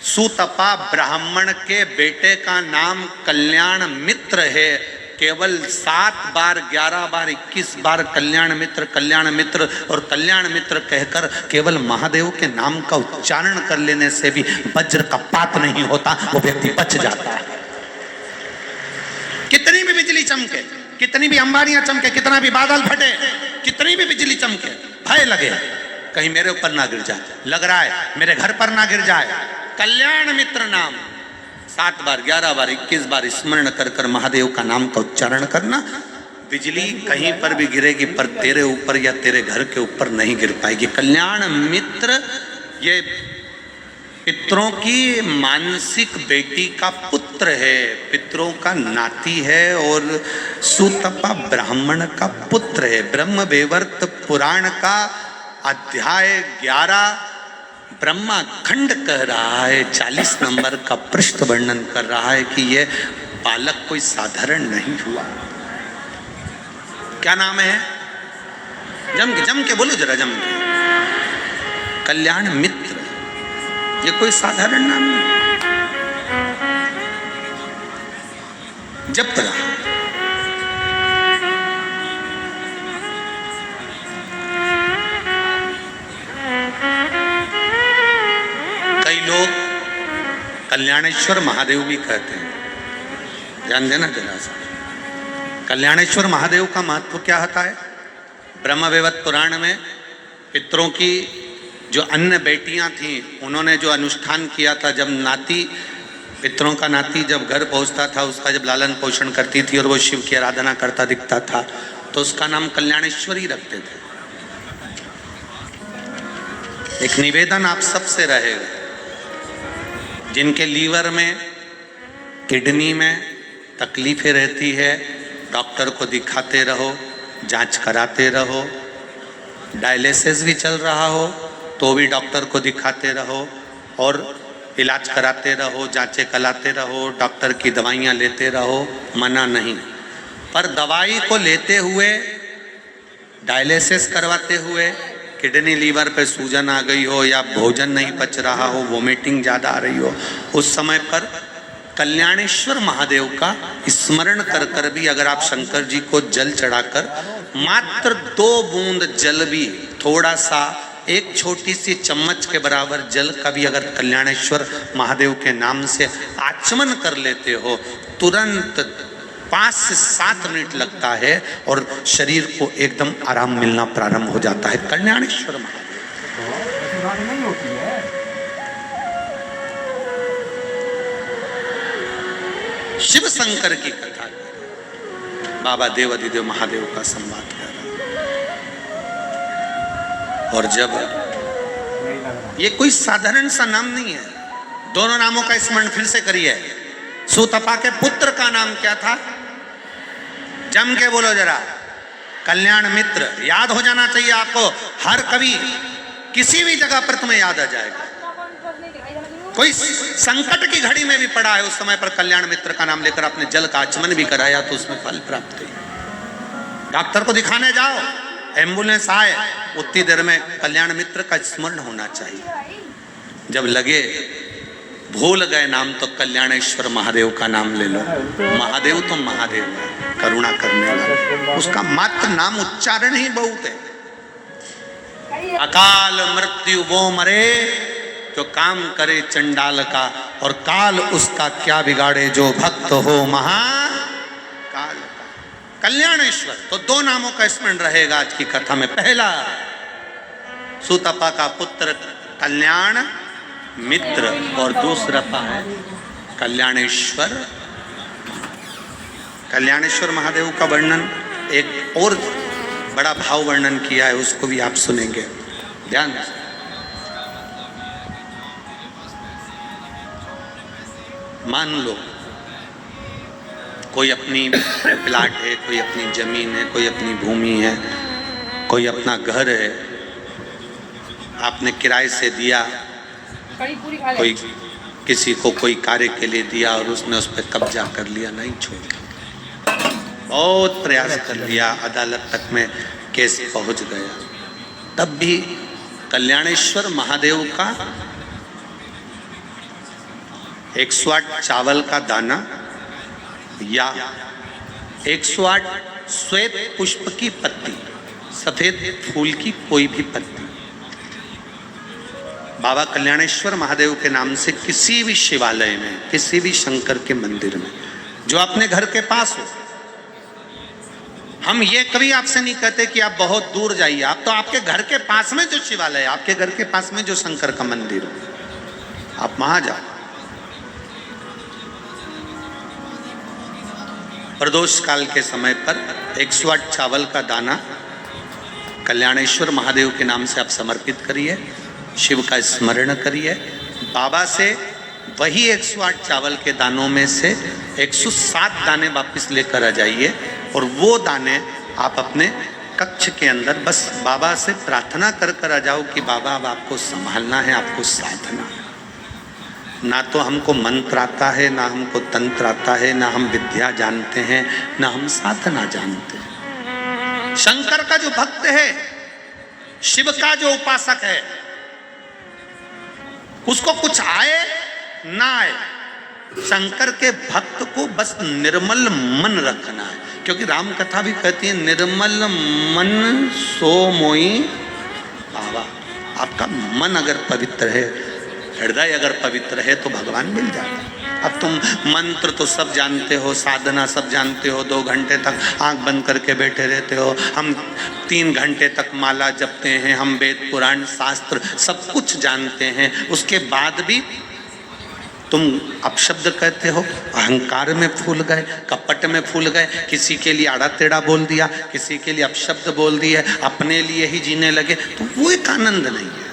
सुतपा ब्राह्मण के बेटे का नाम कल्याण मित्र है। केवल 7 बार 11 बार 21 बार कल्याण मित्र और कल्याण मित्र कहकर केवल महादेव के नाम का उच्चारण कर लेने से भी वज्र का पात नहीं होता, वो व्यक्ति बच जाता है। कितनी भी बिजली चमके, कितनी भी अंबारियां चमके, कितना भी बादल फटे, कितनी भी बिजली चमके, भय लगे कहीं मेरे ऊपर ना गिर जाए, लग रहा है मेरे घर पर ना गिर जाए, कल्याण मित्र नाम 7 बार 11 बार 21 बार स्मरण कर कर महादेव का नाम का उच्चारण करना। बिजली कहीं पर भी गिरेगी पर तेरे ऊपर या तेरे घर के ऊपर नहीं गिर पाएगी। कल्याण मित्र ये पितरों की मानसिक बेटी का पुत्र है, पितरों का नाती है और सुतपा ब्राह्मण का पुत्र है। ब्रह्म वैवर्त पुराण का अध्याय 11 ब्रह्मा खंड कह रहा है, 40 नंबर का पृष्ठ वर्णन कर रहा है कि यह बालक कोई साधारण नहीं हुआ। क्या नाम है? जम के बोलो जरा, जम के। कल्याण मित्र, ये कोई साधारण नाम नहीं। जप रहा कई लोग कल्याणेश्वर महादेव भी कहते हैं, ध्यान देना जरा सा। कल्याणेश्वर महादेव का महत्व क्या होता है? ब्रह्म वैवर्त पुराण में पितरों की जो अन्य बेटियां थीं, उन्होंने जो अनुष्ठान किया था, जब नाती, पितरों का नाती जब घर पहुंचता था, उसका जब लालन पोषण करती थी और वो शिव की आराधना करता दिखता था तो उसका नाम कल्याणेश्वरी रखते थे। एक निवेदन आप सबसे रहेगा, जिनके लीवर में, किडनी में तकलीफें रहती है, डॉक्टर को दिखाते रहो, जांच कराते रहो। डायलिसिस भी चल रहा हो तो भी डॉक्टर को दिखाते रहो और इलाज कराते रहो, जांचें कराते रहो, डॉक्टर की दवाइयाँ लेते रहो, मना नहीं। पर दवाई को लेते हुए, डायलिसिस करवाते हुए किडनी लीवर पे सूजन आ गई हो या भोजन नहीं पच रहा हो, वोमिटिंग ज़्यादा आ रही हो, उस समय पर कल्याणेश्वर महादेव का स्मरण कर कर भी अगर आप शंकर जी को जल चढ़ाकर मात्र 2 बूंद जल भी, थोड़ा सा, एक छोटी सी चम्मच के बराबर जल का भी अगर कल्याणेश्वर महादेव के नाम से आचमन कर लेते हो, तुरंत 5 से 7 मिनट लगता है और शरीर को एकदम आराम मिलना प्रारंभ हो जाता है। कल्याणेश्वर महादेव शिव शंकर की कथा, बाबा देवाधिदेव महादेव का संवाद कर रहा है। और जब ये कोई साधारण सा नाम नहीं है, दोनों नामों का स्मरण फिर से करिए। सुतपा के पुत्र का नाम क्या था? जम के बोलो जरा, कल्याण मित्र। याद हो जाना चाहिए आपको, हर कभी किसी भी जगह पर तुम्हें याद आ जाएगा। कोई संकट की घड़ी में भी पड़ा है, उस समय पर कल्याण मित्र का नाम लेकर आपने जल का आचमन भी कराया तो उसमें फल प्राप्त हुई। डॉक्टर को दिखाने जाओ, एम्बुलेंस आए, उतनी देर में कल्याण मित्र का स्मरण होना चाहिए। जब लगे भूल गए नाम तो कल्याणेश्वर महादेव का नाम ले लो। महादेव तो महादेव है, करुणा करने वाला, उसका मात्र नाम उच्चारण ही बहुत है। अकाल मृत्यु वो मरे जो काम करे चंडाल का, और काल उसका क्या बिगाड़े जो भक्त हो महाकाल का। कल्याणेश्वर तो दो नामों का स्मरण रहेगा आज की कथा में। पहला सुतपा का पुत्र कल्याण मित्र, और दूसरा है कल्याणेश्वर। कल्याणेश्वर महादेव का वर्णन एक और बड़ा भाव वर्णन किया है, उसको भी आप सुनेंगे ध्यान से। मान लो कोई अपनी प्लाट है, कोई अपनी जमीन है, कोई अपनी भूमि है, कोई अपना घर है, आपने किराए से दिया, कोई किसी को कोई कार्य के लिए दिया और उसने उस पर कब्जा कर लिया, नहीं छोड़ा, बहुत प्रयास कर लिया, अदालत तक में केस पहुंच गया, तब भी कल्याणेश्वर महादेव का 108 चावल का दाना या 108 श्वेत पुष्प की पत्ती, सफेद फूल की कोई भी पत्ती, बाबा कल्याणेश्वर महादेव के नाम से किसी भी शिवालय में, किसी भी शंकर के मंदिर में, जो अपने घर के पास हो। हम ये कभी आपसे नहीं कहते कि आप बहुत दूर जाइए, आप तो आपके घर के पास में जो शिवालय, आपके घर के पास में जो शंकर का मंदिर हो, आप वहां जाओ। प्रदोष काल के समय पर 108 चावल का दाना कल्याणेश्वर महादेव के नाम से आप समर्पित करिए, शिव का स्मरण करिए, बाबा से वही 108 चावल के दानों में से 107 दाने वापस लेकर आ जाइए, और वो दाने आप अपने कक्ष के अंदर बस बाबा से प्रार्थना कर कर आ जाओ कि बाबा अब आपको संभालना है, आपको साधना है। ना तो हमको मंत्र आता है, ना हमको तंत्र आता है, ना हम विद्या जानते हैं, ना हम साधना जानते हैं। शंकर का जो भक्त है, शिव का जो उपासक है, उसको कुछ आए ना आए, शंकर के भक्त को बस निर्मल मन रखना है। क्योंकि राम कथा भी कहती है निर्मल मन सो मोई बाबा। आपका मन अगर पवित्र है, हृदय अगर पवित्र है, तो भगवान मिल जाता है। अब तुम मंत्र तो सब जानते हो, साधना सब जानते हो, 2 घंटे तक आंख बंद करके बैठे रहते हो, हम 3 घंटे तक माला जपते हैं, हम वेद पुराण शास्त्र सब कुछ जानते हैं, उसके बाद भी तुम अपशब्द कहते हो, अहंकार में फूल गए, कपट में फूल गए, किसी के लिए आड़ा टेढ़ा बोल दिया, किसी के लिए अपशब्द बोल दिए, अपने लिए ही जीने लगे, तो वो एक आनंद नहीं है।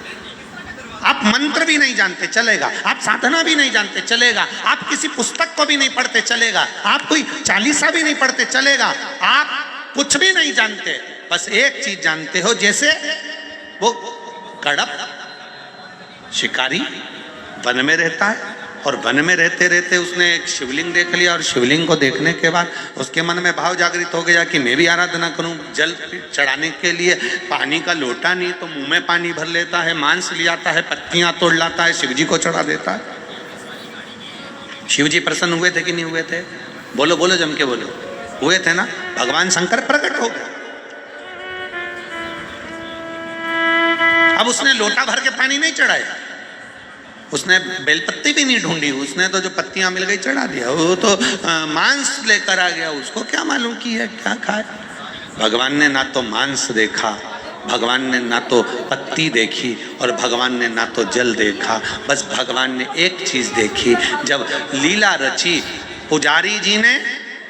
आप मंत्र भी नहीं जानते चलेगा, आप साधना भी नहीं जानते चलेगा, आप किसी पुस्तक को भी नहीं पढ़ते चलेगा, आप कोई चालीसा भी नहीं पढ़ते चलेगा, आप कुछ भी नहीं जानते, बस एक चीज जानते हो, जैसे वो कड़प शिकारी वन में रहता है, और वन में रहते रहते उसने एक शिवलिंग देख लिया, और शिवलिंग को देखने के बाद उसके मन में भाव जागृत हो गया कि मैं भी आराधना करूं। जल चढ़ाने के लिए पानी का लोटा नहीं तो मुंह में पानी भर लेता है, मांस ले आता है, पत्तियां तोड़ लाता है, शिवजी को चढ़ा देता है। शिवजी प्रसन्न हुए थे कि नहीं हुए थे? बोलो बोलो, जम के बोलो। हुए थे ना? भगवान शंकर प्रकट हो गए। अब उसने लोटा भर के पानी नहीं चढ़ाया, उसने बेलपत्ती भी नहीं ढूंढी, उसने तो जो पत्तियां मिल गई चढ़ा दिया। वो तो मांस लेकर आ गया, उसको क्या मालूम की है क्या खाए। भगवान ने ना तो मांस देखा, भगवान ने ना तो पत्ती देखी, और भगवान ने ना तो जल देखा, बस भगवान ने एक चीज देखी। जब लीला रची, पुजारी जी ने,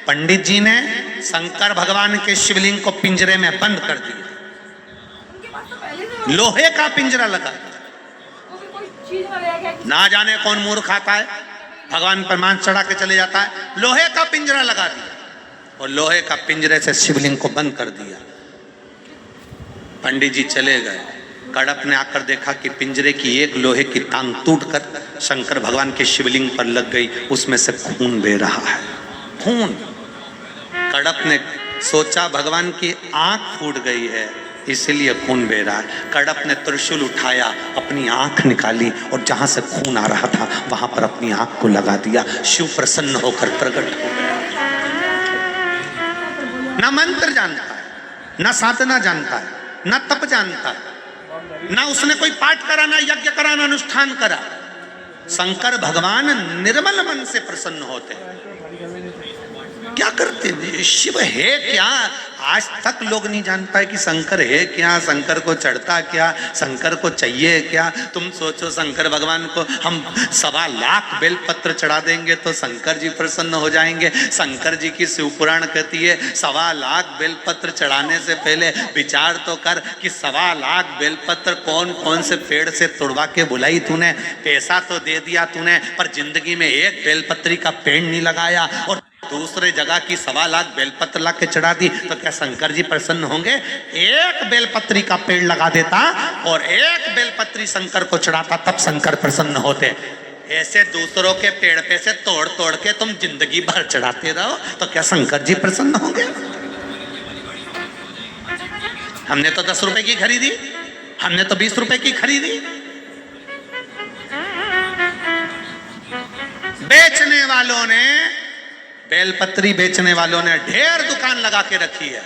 पंडित जी ने शंकर भगवान के शिवलिंग को पिंजरे में बंद कर दिया, लोहे का पिंजरा लगा। ना जाने कौन मूर्ख आता है, भगवान पर मांस चढ़ा के चले जाता है, लोहे का पिंजरा लगा दिया, और लोहे का पिंजरे से शिवलिंग को बंद कर दिया। पंडित जी चले गए, कड़प ने आकर देखा कि पिंजरे की एक लोहे की टांग टूटकर शंकर भगवान के शिवलिंग पर लग गई, उसमें से खून बह रहा है, खून। कड़प ने सोचा भगवान की आंख फूट गई है इसलिए खून बह रहा है। कड़प ने त्रिशूल उठाया, अपनी आंख निकाली और जहां से खून आ रहा था वहां पर अपनी आंख को लगा दिया। शिव प्रसन्न होकर प्रकट हो गया। ना मंत्र जानता है, ना साधना जानता है, ना तप जानता है, ना उसने कोई पाठ करा, ना यज्ञ करा, ना अनुष्ठान करा। शंकर भगवान निर्मल मन से प्रसन्न होते हैं। क्या करते हैं? शिव है क्या? आज तक लोग नहीं जान पाए कि शंकर है क्या, शंकर को चढ़ता क्या, शंकर को चाहिए क्या। तुम सोचो शंकर भगवान को हम 1.25 लाख बेलपत्र चढ़ा देंगे तो शंकर जी प्रसन्न हो जाएंगे। शंकर जी की शिव पुराण कहती है 1.25 लाख बेलपत्र चढ़ाने से पहले विचार तो कर कि 1.25 लाख बेलपत्र कौन कौन से पेड़ से तोड़वा के बुलाई तूने। पैसा तो दे दिया तूने पर जिंदगी में एक बेलपत्री का पेड़ नहीं लगाया और दूसरे जगह की 1.25 लाख बेलपत्र ला के चढ़ा दी, तो क्या शंकर जी प्रसन्न होंगे? एक बेलपत्री का पेड़ लगा देता और एक बेलपत्री शंकर को चढ़ाता तब शंकर प्रसन्न होते। ऐसे दूसरों के पेड़ पे से तोड़ तोड़ के तुम जिंदगी भर चढ़ाते रहो तो क्या शंकर जी प्रसन्न होंगे? हमने तो 10 रुपए की खरीदी, हमने तो 20 रुपए की खरीदी। बेचने वालों ने, बेलपत्री बेचने वालों ने ढेर दुकान लगा के रखी है।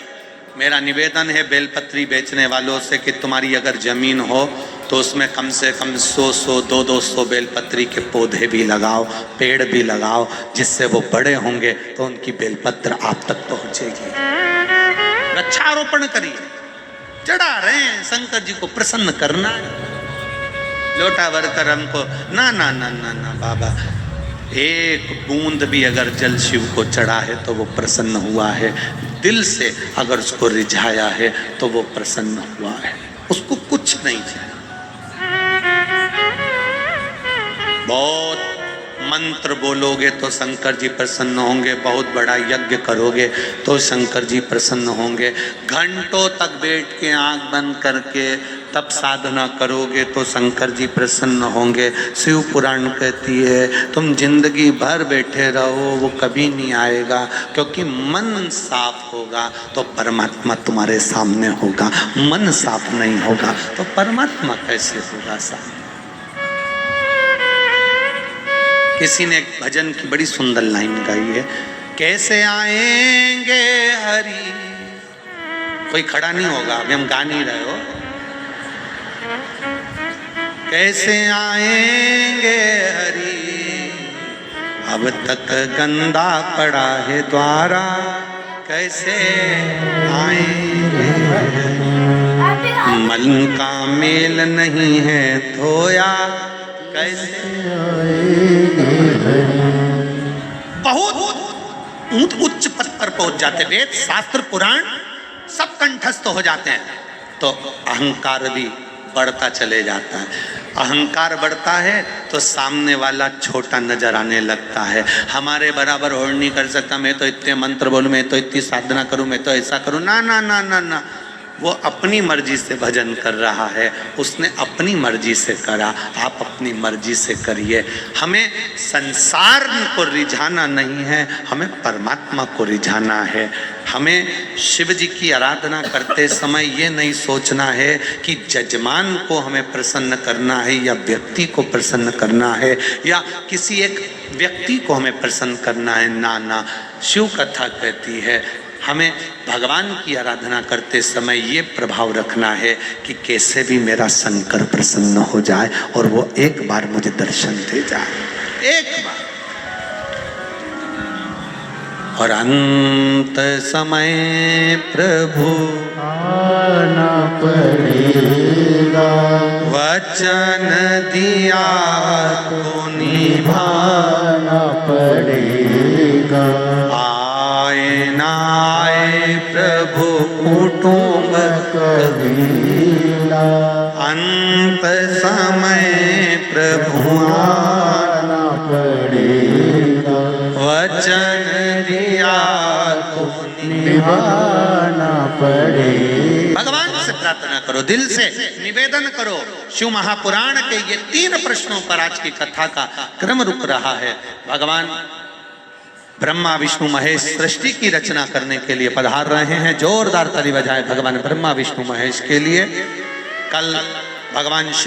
मेरा निवेदन है बेलपत्री बेचने वालों से कि तुम्हारी अगर जमीन हो तो उसमें कम से कम 100-100, 200-200 बेलपत्री के पौधे भी लगाओ, पेड़ भी लगाओ, जिससे वो बड़े होंगे तो उनकी बेलपत्र आप तक पहुंचेगी। वृक्षारोपण करिए, चढ़ा रहे हैं शंकर जी को प्रसन्न करना। लोटा भरकर हमको ना ना ना ना ना बाबा, एक बूंद भी अगर जल शिव को चढ़ा है तो वो प्रसन्न हुआ है। दिल से अगर उसको रिझाया है तो वो प्रसन्न हुआ है। उसको कुछ नहीं चाहिए। बहुत मंत्र बोलोगे तो शंकर जी प्रसन्न होंगे, बहुत बड़ा यज्ञ करोगे तो शंकर जी प्रसन्न होंगे। घंटों तक बैठ के आंख बंद करके तब साधना करोगे तो शंकर जी प्रसन्न होंगे। शिव पुराण कहती है तुम जिंदगी भर बैठे रहो वो कभी नहीं आएगा, क्योंकि मन साफ होगा तो परमात्मा तुम्हारे सामने होगा। मन साफ नहीं होगा तो परमात्मा कैसे होगा सामने? किसी ने एक भजन की बड़ी सुंदर लाइन गाई है, कैसे आएंगे हरि। कोई खड़ा नहीं होगा, अभी हम गा नहीं रहे हो। कैसे आएंगे हरि, अब तक गंदा पड़ा है द्वारा, कैसे आएंगे मन का मेल नहीं है धोया, कैसे बहुत उच्च पद पर पहुंच जाते। वेद शास्त्र पुराण सब कंठस्थ हो जाते हैं तो अहंकार भी बढ़ता चले जाता है। अहंकार बढ़ता है तो सामने वाला छोटा नजर आने लगता है। हमारे बराबर और नहीं कर सकता, मैं तो इतने मंत्र बोलूं, मैं तो इतनी साधना करूं, मैं तो ऐसा करूं। ना ना ना ना ना, वो अपनी मर्जी से भजन कर रहा है, उसने अपनी मर्जी से करा, आप अपनी मर्जी से करिए। हमें संसार को रिझाना नहीं है, हमें परमात्मा को रिझाना है। हमें शिव जी की आराधना करते समय ये नहीं सोचना है कि जजमान को हमें प्रसन्न करना है या व्यक्ति को प्रसन्न करना है या किसी एक व्यक्ति को हमें प्रसन्न करना है। ना ना, शिव कथा कहती है हमें भगवान की आराधना करते समय ये प्रभाव रखना है कि कैसे भी मेरा शंकर प्रसन्न हो जाए और वो एक बार मुझे दर्शन दे जाए, एक बार। और अंत समय प्रभु आना पड़ेगा, वचन दिया तो निभाना पड़ेगा। आए ना आए प्रभु कुटुंब कबीला, अंत समय प्रभु आना पड़ेगा, वचन दिया तो निभाना पड़ेगा। भगवान से प्रार्थना करो, दिल से निवेदन करो। शिव महापुराण के ये 3 प्रश्नों पर आज की कथा का क्रम रुक रहा है। भगवान ब्रह्मा विष्णु महेश सृष्टि की रचना करने के लिए पधार रहे हैं। जोरदार ताली बजाएं भगवान ब्रह्मा विष्णु महेश के लिए। कल भगवान शिव